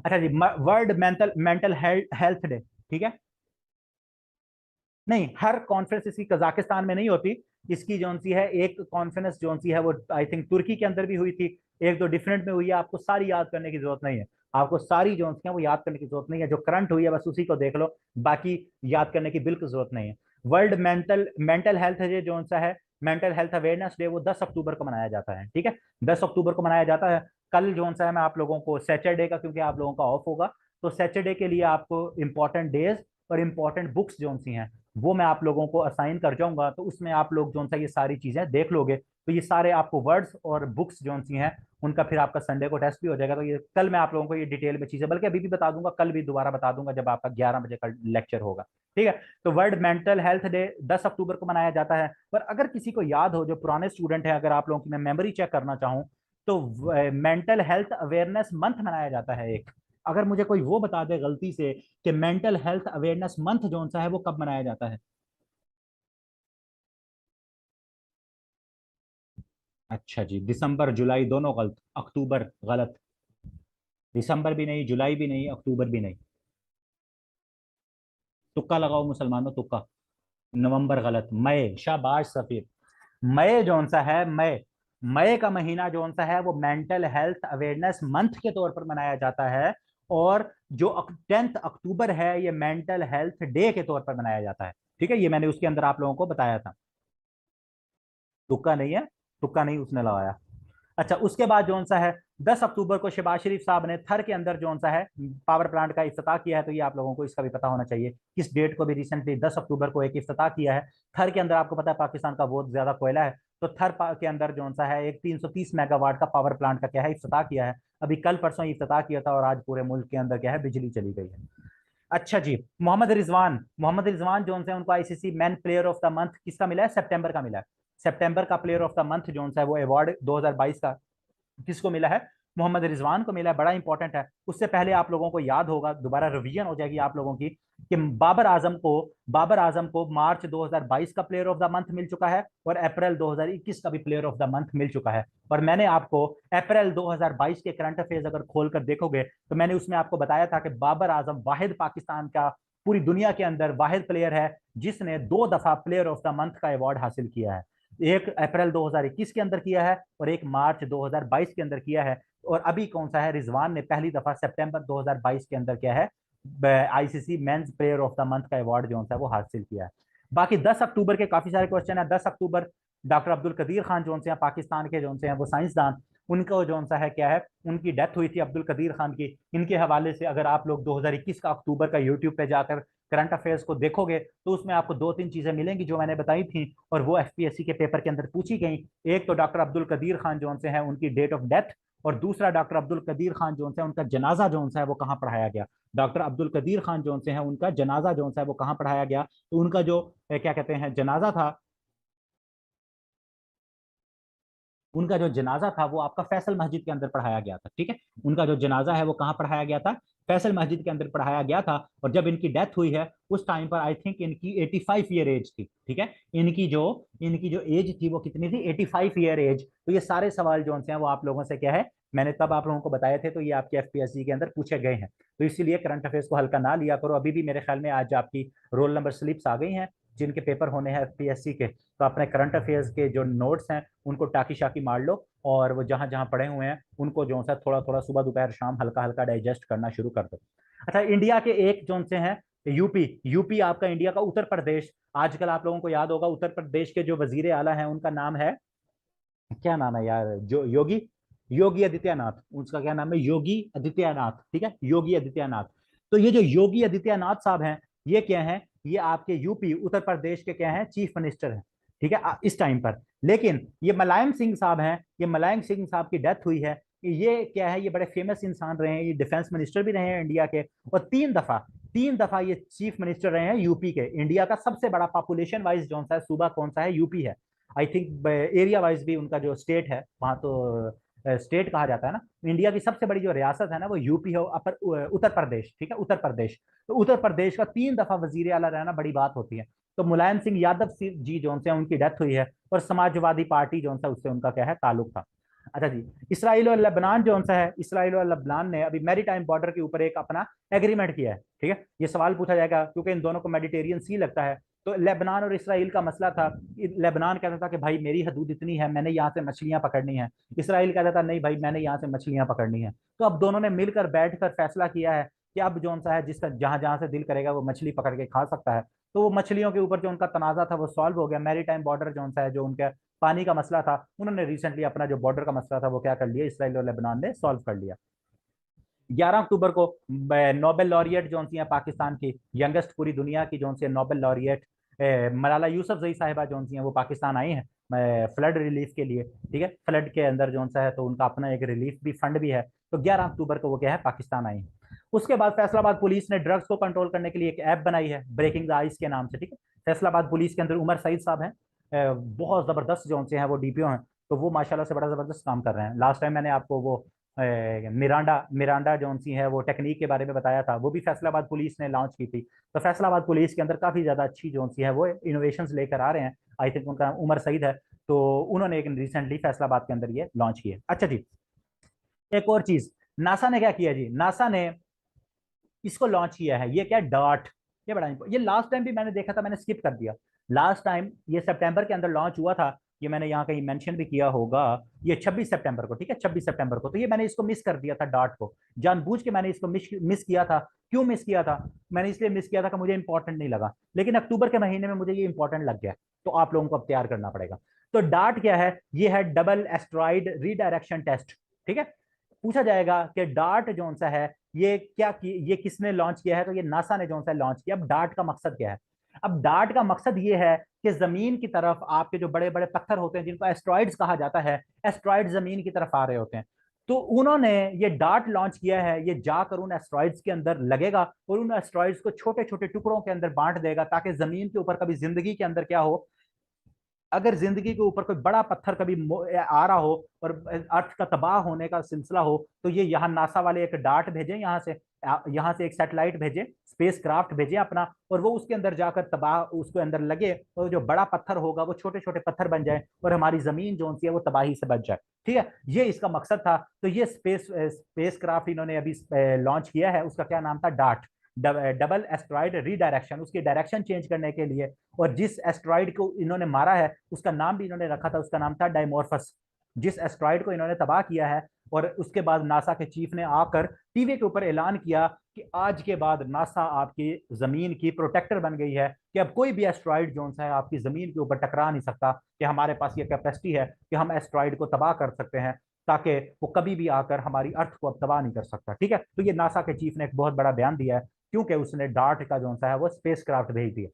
अच्छा जी, world mental mental health day, ठीक है। नहीं, हर कॉन्फ्रेंस इसकी कजाकिस्तान में नहीं होती। इसकी जो सी है एक कॉन्फ्रेंस जो सी है वो आई थिंक तुर्की के अंदर भी हुई थी। एक दो डिफरेंट में हुई है। आपको सारी याद करने की जरूरत नहीं है। आपको सारी जो सी है वो याद करने की जरूरत नहीं है। जो करंट हुई है बस उसी को देख लो, बाकी याद करने की बिल्कुल जरूरत नहीं है। World mental mental health day जो सा है, मेंटल हेल्थ अवेयरनेस डे, वो 10 अक्टूबर को मनाया जाता है, ठीक है। 10 अक्टूबर को मनाया जाता है। कल जो सा है मैं आप लोगों को सैटरडे का, क्योंकि आप लोगों का ऑफ होगा, तो सैटरडे के लिए आपको इंपॉर्टेंट डेज और इंपॉर्टेंट बुक्स जो सी हैं वो मैं आप लोगों को असाइन कर जाऊंगा। तो उसमें आप लोग जो सा ये सारी चीजें देख लोगे, तो ये सारे आपको वर्ड्स और बुक्स जो सी हैं उनका फिर आपका संडे को टेस्ट भी हो जाएगा। तो ये कल मैं आप लोगों को ये डिटेल में चीजें, बल्कि अभी भी बता दूंगा, कल भी दोबारा बता दूंगा जब आपका 11 बजे का लेक्चर होगा, ठीक है। तो वर्ल्ड मेंटल हेल्थ डे 10 अक्टूबर को मनाया जाता है। पर अगर किसी को याद हो, जो पुराने स्टूडेंट है, अगर आप लोगों की मैं मेमोरी चेक करना चाहूँ, तो मेंटल हेल्थ अवेयरनेस मंथ मनाया जाता है एक। अगर मुझे कोई वो बता दे गलती से कि मेंटल हेल्थ अवेयरनेस मंथ जो सा है वो कब मनाया जाता है। अच्छा जी, दिसंबर जुलाई दोनों गलत, अक्टूबर गलत। दिसंबर भी नहीं, जुलाई भी नहीं, अक्टूबर भी नहीं। तुक्का लगाओ मुसलमानों, तुक्का। नवंबर गलत। मई, शाबाश सफीर। मई जो सा है, मई, मई का महीना जो सा है वो मेंटल हेल्थ अवेयरनेस मंथ के तौर पर मनाया जाता है। और जो 10 अक्टूबर है ये मेंटल हेल्थ डे के तौर पर मनाया जाता है, ठीक है। ये मैंने उसके अंदर आप लोगों को बताया था। तुक्का नहीं है, तुक्का नहीं उसने लगाया। अच्छा, उसके बाद जो सा है 10 अक्टूबर को शहबाज शरीफ साहब ने थर के अंदर जो सा है पावर प्लांट का इफ्तिताह किया है। तो ये आप लोगों को इसका भी पता होना चाहिए, किस डेट को भी रिसेंटली 10 अक्टूबर को एक इफ्तिताह किया है। थर के अंदर आपको पता है पाकिस्तान का बहुत ज्यादा कोयला है। तो के अंदर जो सा है एक 330 मेगावाट का पावर प्लांट का क्या है? इफ्तिताह किया है। अभी कल परसों इफ्तिताह किया था, और आज पूरे मुल्क के अंदर क्या है? बिजली चली गई है। अच्छा जी, मोहम्मद रिजवान जो है उनको ICC man player of the month किसका मिला है? सितंबर का मिला है। सितंबर का प्लेयर ऑफ द मंथ जो है वो अवार्ड 2022 का किसको मिला है? मोहम्मद रिजवान को मिला है, बड़ा इंपॉर्टेंट है। उससे पहले आप लोगों को याद होगा, दोबारा रिवीजन हो जाएगी आप लोगों की, कि बाबर आजम को मार्च 2022 का प्लेयर ऑफ द मंथ मिल चुका है और अप्रैल 2021 का भी प्लेयर ऑफ द मंथ मिल चुका है। और मैंने आपको अप्रैल 2022 के करंट अफेयर्स अगर खोलकर देखोगे तो मैंने उसमें आपको बताया था कि बाबर आजम वाहिद पाकिस्तान का, पूरी दुनिया के अंदर वाहिद प्लेयर है जिसने 2 दफा प्लेयर ऑफ द मंथ का अवार्ड हासिल किया है। एक अप्रैल 2021 के अंदर किया है और एक मार्च 2022 के अंदर किया है। और अभी कौन सा है, रिजवान ने पहली दफा सितंबर 2022 के अंदर किया है, ICC men's player of the month का अवार्ड जो है वो हासिल किया है। बाकी 10 अक्टूबर के काफी सारे क्वेश्चन है। 10 अक्टूबर डॉक्टर अब्दुल कदीर खान जो हैं पाकिस्तान के जो हैं वो साइंसदान, उनको जो सा है क्या है, उनकी डेथ हुई थी अब्दुल कदीर खान की। इनके हवाले से अगर आप लोग 2021 का अक्टूबर का यूट्यूब पे जाकर करंट अफेयर्स को देखोगे तो उसमें आपको 2-3 चीजें मिलेंगी जो मैंने बताई थी और वो एफपीएससी के पेपर के अंदर पूछी गई। एक तो डॉक्टर अब्दुल कदीर खान जो है उनकी डेट ऑफ डेथ, और दूसरा डॉक्टर अब्दुल कदीर खान जो है उनका जनाजा जो है वो कहाँ पढ़ाया गया। डॉक्टर अब्दुल कदीर खान जो है उनका जनाजा जो है वो कहाँ पढ़ाया गया, तो उनका जो क्या कहते हैं जनाजा था, उनका जो जनाजा था वो आपका फैसल मस्जिद के अंदर पढ़ाया गया था। ठीक है, उनका जो जनाजा है वो कहाँ पढ़ाया गया था, फैसल मस्जिद के अंदर पढ़ाया गया था। और जब इनकी डेथ हुई है उस टाइम पर आई थिंक इनकी 85 ईयर एज थी। ठीक है, इनकी जो एज थी वो कितनी थी, 85 ईयर एज। तो ये सारे सवाल जो हैं वो आप लोगों से क्या है, मैंने तब आप लोगों को बताए थे, तो ये आपके एफपीएससी के अंदर पूछे गए हैं। तो इसीलिए करंट अफेयर्स को हल्का ना लिया करो। अभी भी मेरे ख्याल में आज आपकी रोल नंबर स्लिप्स आ गई हैं जिनके पेपर होने हैं एफपीएससी के, तो अपने करंट अफेयर्स के जो नोट्स हैं उनको टाकी शाकी मार लो और वो जहां जहां पढ़े हुए हैं उनको जो सा थोड़ा थोड़ा सुबह दोपहर शाम हल्का हल्का डाइजेस्ट करना शुरू कर दो। अच्छा, इंडिया के एक जो से हैं यूपी आपका इंडिया का उत्तर प्रदेश, आजकल आप लोगों को याद होगा उत्तर प्रदेश के जो वजीर आला हैं उनका नाम है, क्या नाम है यार, जो योगी योगी आदित्यनाथ, उसका क्या नाम है, योगी आदित्यनाथ। ठीक है, योगी आदित्यनाथ। तो ये जो योगी आदित्यनाथ साहब हैं, ये क्या है, ये आपके यूपी उत्तर प्रदेश के क्या है, चीफ मिनिस्टर हैं। ठीक है, इस टाइम पर। लेकिन ये मुलायम सिंह साहब हैं, ये मुलायम सिंह साहब की डेथ हुई है। ये क्या है, ये बड़े फेमस इंसान रहे हैं, ये डिफेंस मिनिस्टर भी रहे हैं इंडिया के, और 3 दफा ये चीफ मिनिस्टर रहे हैं यूपी के। इंडिया का सबसे बड़ा पॉपुलेशन वाइज जो सा है सूबा कौन सा है, यूपी है। आई थिंक एरिया वाइज भी उनका जो स्टेट है वहां तो स्टेट कहा जाता है ना, इंडिया की सबसे बड़ी जो रियासत है ना वो यूपी है, अपर उत्तर प्रदेश। ठीक है, उत्तर प्रदेश। तो उत्तर प्रदेश का 3 दफा वजीर आला रहना बड़ी बात होती है। तो मुलायम सिंह यादव जी जो से उनकी डेथ हुई है, और समाजवादी पार्टी जो सा उससे उनका क्या है ताल्लुक था। अच्छा जी, इसराइल और लेबनान जो सा है, इसराइल और लेबनान ने अभी मैरीटाइम बॉर्डर के ऊपर एक अपना एग्रीमेंट किया है। ठीक है, ये सवाल पूछा जाएगा क्योंकि इन दोनों को मेडिटेरियन सी लगता है। तो लेबनान और इसराइल का मसला था, लेबनान कहता था कि भाई मेरी हदूद इतनी है, मैंने यहाँ से मछलियां पकड़नी है। इसराइल कहता था नहीं भाई मैंने यहाँ से मछलियां पकड़नी है। तो अब दोनों ने मिलकर बैठकर फैसला किया है कि अब जो सा है जिसका जहां जहां से दिल करेगा वो मछली पकड़ के खा सकता है। तो वो मछलियों के ऊपर जो उनका तनाजा था वो सॉल्व हो गया। मैरी टाइम बॉर्डर जो सा है, जो उनका पानी का मसला था, उन्होंने रिसेंटली अपना जो बॉर्डर का मसला था वो क्या कर लिया, इसराइल और लेबनान ने सॉल्व कर लिया। 11 अक्टूबर को नोबेल लॉरिएट जो सी है पाकिस्तान की, यंगेस्ट पूरी दुनिया की जो सी नोबेल लॉरिएट मलाला यूसुफजई साहिबा जो सी है वो पाकिस्तान आई हैं फ्लड रिलीफ के लिए। ठीक है, फ्लड के अंदर जो सा है तो उनका अपना एक रिलीफ भी फंड भी है। तो 11 अक्टूबर को वो क्या है, पाकिस्तान आई है। उसके बाद फैसलाबाद पुलिस ने ड्रग्स को कंट्रोल करने के लिए एक ऐप बनाई है, ब्रेकिंग द आइस के नाम से। ठीक है, फैसलाबाद पुलिस के अंदर उमर सईद साहब हैं, बहुत जबरदस्त जो से हैं वो डीपीओ हैं। तो वो माशाल्लाह से बड़ा जबरदस्त काम कर रहे हैं। लास्ट टाइम मैंने आपको वो मिरांडा मिरांडा जो सी है वो टेक्निक के बारे में बताया था, वो भी फैसलाबाद पुलिस ने लॉन्च की थी। तो फैसलाबाद पुलिस के अंदर काफी ज्यादा अच्छी जो सी है वो इनोवेशंस लेकर आ रहे हैं। आई थिंक उनका उमर सईद है, तो उन्होंने एक रिसेंटली फैसलाबाद के अंदर ये लॉन्च किया। अच्छा जी, एक और चीज, नासा ने क्या किया जी, नासा ने इसको लॉन्च किया है, ये क्या डार्ट, ये बड़ा ये लास्ट टाइम भी मैंने देखा था, मैंने स्किप कर दिया। लास्ट टाइम ये सितंबर के अंदर लॉन्च हुआ था, ये मैंने यहाँ कहीं मेंशन भी किया होगा, ये 26 सितंबर को। ठीक है, 26 सितंबर को। तो ये मैंने इसको मिस कर दिया था, डार्ट को जानबूझ के मैंने इसको मिस किया था। क्यों मिस किया था, मैंने इसलिए मिस किया था कि मुझे इंपॉर्टेंट नहीं लगा, लेकिन अक्टूबर के महीने में मुझे ये इंपॉर्टेंट लग गया, तो आप लोगों को अब तैयार करना पड़ेगा। तो डार्ट क्या है, ये है डबल एस्ट्रॉइड रीडायरेक्शन टेस्ट। ठीक है, पूछा जाएगा कि डार्ट जो सा है ये किसने लॉन्च किया है, तो ये नासा ने जो सा लॉन्च किया। अब डार्ट का मकसद क्या है, अब डार्ट का मकसद ये है कि जमीन की तरफ आपके जो बड़े बड़े पत्थर होते हैं जिनको एस्ट्रॉइड्स कहा जाता है, एस्ट्रॉइड जमीन की तरफ आ रहे होते हैं, तो उन्होंने ये डार्ट लॉन्च किया है। ये जाकर उन एस्ट्रॉइड्स के अंदर लगेगा और उन एस्ट्रॉइड्स को छोटे छोटे टुकड़ों के अंदर बांट देगा ताकि जमीन के ऊपर कभी जिंदगी के अंदर क्या हो, अगर जिंदगी के ऊपर कोई बड़ा पत्थर कभी आ रहा हो और अर्थ का तबाह होने का सिलसिला हो, तो ये यहाँ नासा वाले एक डार्ट भेजें, यहाँ से एक सैटेलाइट भेजें, स्पेस क्राफ्ट भेजें अपना, और वो उसके अंदर जाकर तबाह उसके अंदर लगे, और जो बड़ा पत्थर होगा वो छोटे छोटे पत्थर बन जाए और हमारी जमीन जो सी है वो तबाही से बच जाए। ठीक है, ये इसका मकसद था। तो ये स्पेस क्राफ्ट इन्होंने अभी लॉन्च किया है, उसका क्या नाम था, डार्ट, डबल एस्ट्रॉइड रीडायरेक्शन, उसकी डायरेक्शन चेंज करने के लिए। और जिस एस्ट्रॉइड को इन्होंने मारा है उसका नाम भी इन्होंने रखा था, उसका नाम था डायमोर्फस, जिस एस्ट्रॉइड को इन्होंने तबाह किया है। और उसके बाद नासा के चीफ ने आकर टीवी के ऊपर ऐलान किया कि आज के बाद नासा आपकी जमीन की प्रोटेक्टर बन गई है, कि अब कोई भी एस्ट्रॉइड जो है आपकी जमीन के ऊपर टकरा नहीं सकता, कि हमारे पास ये कैपेसिटी है कि हम एस्ट्रॉइड को तबाह कर सकते हैं, ताकि वो कभी भी आकर हमारी अर्थ को अब तबाह नहीं कर सकता। ठीक है, तो ये नासा के चीफ ने एक बहुत बड़ा बयान दिया है, क्योंकि उसने डार्ट का जो है वो स्पेस क्राफ्ट भेज दिया।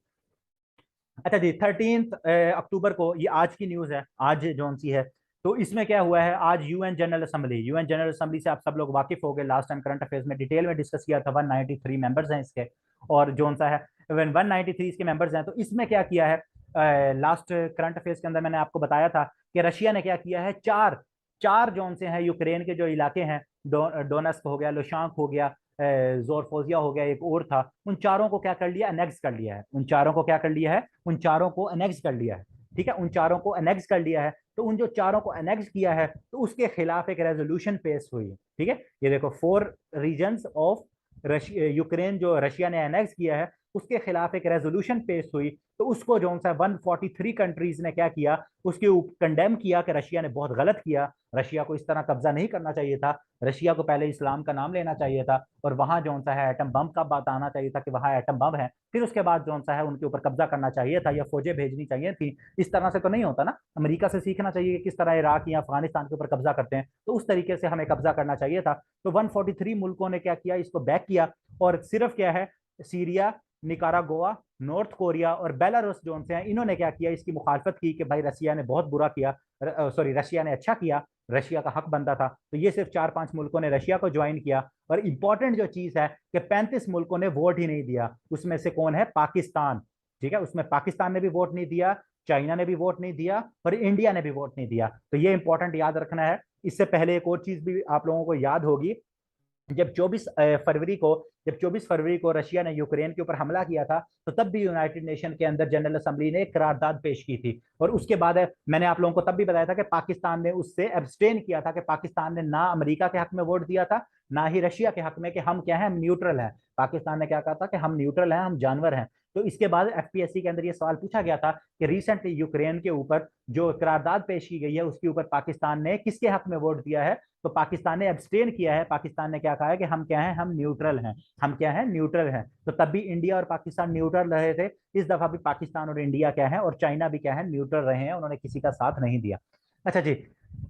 अच्छा जी, 13 अक्टूबर को, ये आज की न्यूज है, आज जो सी है, तो इसमें क्या हुआ है, आज यूएन जनरल असेंबली से आप सब लोग वाकिफ हो गए, लास्ट टाइम करंट अफेयर्स में डिटेल में डिस्कस किया था। 193 मेंबर्स हैं इसके, और जो सा है 193 इसके मेंबर्स हैं। तो इसमें क्या किया है, लास्ट करंट अफेयर्स के अंदर मैंने आपको बताया था कि रशिया ने क्या किया है, चार चार जोन से हैं यूक्रेन के जो इलाके हैं, डोनेस्क हो गया, लुशांक हो गया, जोरफोजिया हो गया, एक और था, उन चारों को क्या कर लिया, अनेक्स कर लिया है। उन चारों को क्या कर लिया है, उन चारों को अनेक्स कर लिया है। ठीक है, उन चारों को अनेक्स कर लिया है। तो उन जो चारों को अनेक्स किया है, तो उसके खिलाफ एक रेजोल्यूशन पेश हुई है। ठीक है, ये देखो, 4 रीजन्स ऑफ यूक्रेन जो रशिया ने अनेक्स किया है, उसके खिलाफ एक रेजोल्यूशन पेश हुई। तो उसको जो सा 143 कंट्रीज ने क्या किया, उसके ऊपर कंडेम किया कि रशिया ने बहुत गलत किया, रशिया को इस तरह कब्जा नहीं करना चाहिए था, रशिया को पहले इस्लाम का नाम लेना चाहिए था, और वहां जो सा है एटम बम का बात आना चाहिए था कि वहां एटम बम है, फिर उसके बाद जो सा है उनके ऊपर कब्जा करना चाहिए था या फौजें भेजनी चाहिए थी। इस तरह से तो नहीं होता ना, अमेरिका से सीखना चाहिए कि किस तरह इराक या अफगानिस्तान के ऊपर कब्जा करते हैं, तो उस तरीके से हमें कब्जा करना चाहिए था। तो 143 मुल्कों ने क्या किया, इसको बैक किया, और सिर्फ क्या है, सीरिया, निकारागुआ, नॉर्थ कोरिया और बेलारूस जो हैं, इन्होंने क्या किया, इसकी मुखालफत की कि भाई रशिया ने बहुत बुरा किया, सॉरी रशिया ने अच्छा किया, रशिया का हक बनता था। तो ये सिर्फ 4-5 मुल्कों ने रशिया को ज्वाइन किया। और इंपॉर्टेंट जो चीज है कि 35 मुल्कों ने वोट ही नहीं दिया, उसमें से कौन है, पाकिस्तान। ठीक है, उसमें पाकिस्तान ने भी वोट नहीं दिया, चाइना ने भी वोट नहीं दिया, और इंडिया ने भी वोट नहीं दिया। तो ये इंपॉर्टेंट याद रखना है। इससे पहले एक और चीज भी आप लोगों को याद होगी, जब 24 फरवरी को रशिया ने यूक्रेन के ऊपर हमला किया था, तो तब भी यूनाइटेड नेशन के अंदर जनरल असेंबली ने एक करारदाद पेश की थी। और उसके बाद मैंने आप लोगों को तब भी बताया था कि पाकिस्तान ने उससे एब्सटेन किया था, कि पाकिस्तान ने ना अमेरिका के हक में वोट दिया था, ना ही रशिया के हक में, कि हम क्या है, हम न्यूट्रल हैं। पाकिस्तान ने क्या कहा था कि हम न्यूट्रल हैं, हम जानवर हैं। तो इसके बाद एफपीएससी के अंदर यह सवाल पूछा गया था कि रिसेंटली यूक्रेन के ऊपर जो करारदाद पेश की गई है, उसके ऊपर पाकिस्तान ने किसके हक में वोट दिया है, तो पाकिस्तान ने एब्सटेन किया है। पाकिस्तान ने क्या कहा है कि हम क्या है, हम न्यूट्रल हैं, हम क्या है, न्यूट्रल हैं। तो तब भी इंडिया और पाकिस्तान न्यूट्रल रहे थे, इस दफा भी पाकिस्तान और इंडिया क्या है, और चाइना भी क्या है, न्यूट्रल रहे हैं, उन्होंने किसी का साथ नहीं दिया। अच्छा जी,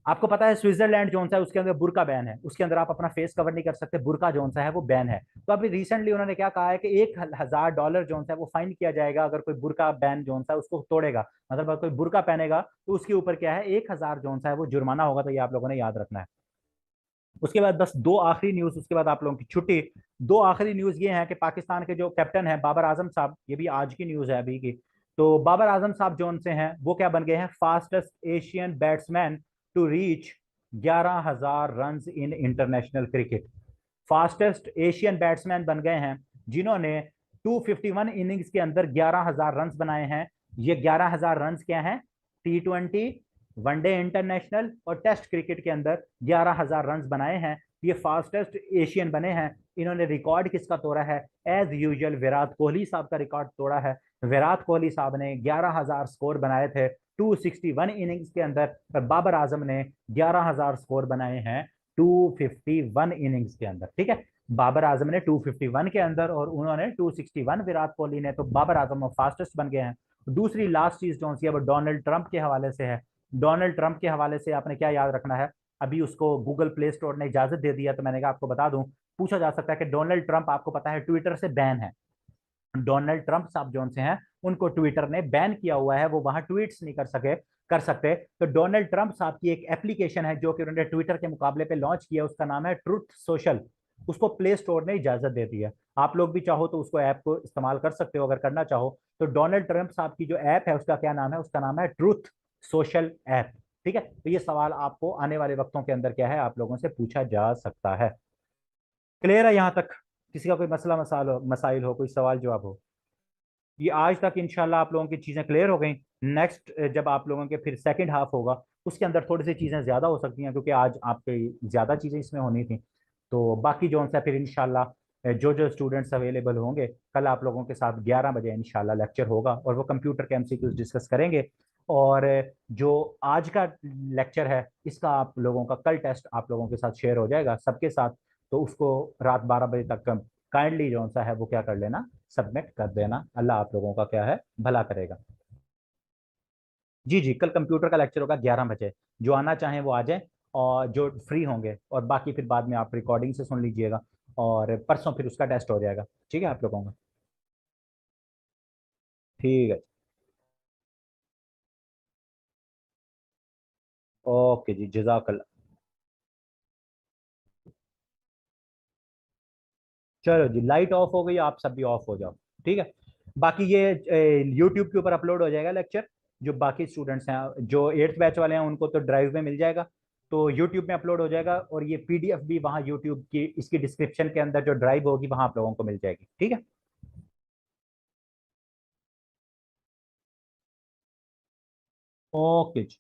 आपको पता है स्विट्जरलैंड जो सा है उसके अंदर बुर्का बैन है, उसके अंदर आप अपना फेस कवर नहीं कर सकते, बुर्का जो सा है वो बैन है। तो अभी रिसेंटली उन्होंने क्या कहा है कि $1000 जो सा है वो फाइन किया जाएगा अगर कोई बुर्का बैन जो सा है उसको तोड़ेगा, मतलब अगर कोई बुर्का पहनेगा तो उसके ऊपर क्या है, 1000 जो सा है वो जुर्माना होगा। तो ये आप लोगों ने याद रखना है। उसके बाद बस दो आखिरी न्यूज, उसके बाद आप लोगों की छुट्टी। दो आखिरी न्यूज ये है कि पाकिस्तान के जो कैप्टन है बाबर आजम साहब, ये भी आज की न्यूज है अभी की, तो बाबर आजम साहब जो से हैं वो क्या बन गए हैं, fastest Asian batsman to reach 11,000 run in international cricket. Fastest Asian batsman बन गए हैं जिन्होंने 251 इनिंग्स के अंदर 11,000 रन बनाए हैं। ये 11,000 रन क्या हैं, T20, वनडे इंटरनेशनल और टेस्ट क्रिकेट के अंदर 11,000 रन बनाए हैं। ये फास्टेस्ट एशियन बने हैं। इन्होंने रिकॉर्ड किसका तोड़ा है, एज यूजुअल विराट कोहली साहब का रिकॉर्ड तोड़ा है। विराट कोहली साहब ने 11,000 स्कोर बनाए थे 261 इनिंग्स के अंदर, और बाबर आजम ने 11,000 स्कोर बनाए हैं 251 इनिंग्स के अंदर। ठीक है, बाबर आजम ने 251 के अंदर और उन्होंने 261, विराट कोहली ने, तो बाबर आजम फास्टेस्ट बन गए हैं। दूसरी लास्ट चीज जो सी है वो डोनाल्ड ट्रंप के हवाले से है। डोनाल्ड ट्रंप के हवाले से आपने क्या याद रखना है, अभी उसको गूगल प्ले स्टोर ने इजाजत दे दिया, तो मैंने कहा आपको बता दूं। पूछा जा सकता है कि डोनाल्ड ट्रंप, आपको पता है, ट्विटर से बैन है। डोनाल्ड ट्रंप साहब जो से हैं उनको ट्विटर ने बैन किया हुआ है, वो वहां ट्वीट्स नहीं कर सकते। तो डोनाल्ड ट्रंप साहब की एक एप्लीकेशन है जो कि उन्होंने ट्विटर के मुकाबले पे लॉन्च किया, उसका नाम है ट्रुथ सोशल। उसको प्ले स्टोर ने इजाजत दे दी है। आप लोग भी चाहो तो उसको ऐप को इस्तेमाल कर सकते हो अगर करना चाहो। तो डोनाल्ड ट्रंप साहब की जो ऐप है उसका क्या नाम है, उसका नाम है ट्रूथ सोशल ऐप। ठीक है, तो ये सवाल आपको आने वाले वक्तों के अंदर क्या है आप लोगों से पूछा जा सकता है। क्लियर है यहाँ तक? किसी का कोई मसला मसाइल हो, कोई सवाल जवाब हो? ये आज तक इंशाल्लाह आप लोगों की चीजें क्लियर हो गई। नेक्स्ट जब आप लोगों के फिर सेकंड हाफ होगा उसके अंदर थोड़ी सी चीजें ज्यादा हो सकती हैं, क्योंकि आज आपके ज्यादा चीजें इसमें होनी थी। तो बाकी जो सा फिर इंशाल्लाह जो जो स्टूडेंट्स अवेलेबल होंगे, कल आप लोगों के साथ 11 बजे इंशाल्लाह लेक्चर होगा और वो कंप्यूटर के एमसीक्यूज डिस्कस करेंगे। और जो आज का लेक्चर है इसका आप लोगों का कल टेस्ट आप लोगों के साथ शेयर हो जाएगा सबके साथ। तो उसको रात 12 बजे तक काइंडली जो सा है वो क्या कर लेना, सबमिट कर देना। अल्लाह आप लोगों का क्या है भला करेगा। जी जी, कल कंप्यूटर का लेक्चर होगा 11 बजे। जो आना चाहें वो आ जाए, और जो फ्री होंगे, और बाकी फिर बाद में आप रिकॉर्डिंग से सुन लीजिएगा। और परसों फिर उसका टेस्ट हो जाएगा। ठीक है आप लोगों का? ठीक है। ओके जी, जजाकल्ला। चलो जी, लाइट ऑफ हो गई, आप सब भी ऑफ हो जाओ। ठीक है। बाकी ये यूट्यूब के ऊपर अपलोड हो जाएगा लेक्चर। जो बाकी स्टूडेंट्स हैं जो 8th बैच वाले हैं उनको तो ड्राइव में मिल जाएगा। तो यूट्यूब में अपलोड हो जाएगा, और ये पीडीएफ भी वहाँ यूट्यूब की इसकी डिस्क्रिप्शन के अंदर जो ड्राइव होगी वहाँ आप लोगों को मिल जाएगी। ठीक है। ओके जी।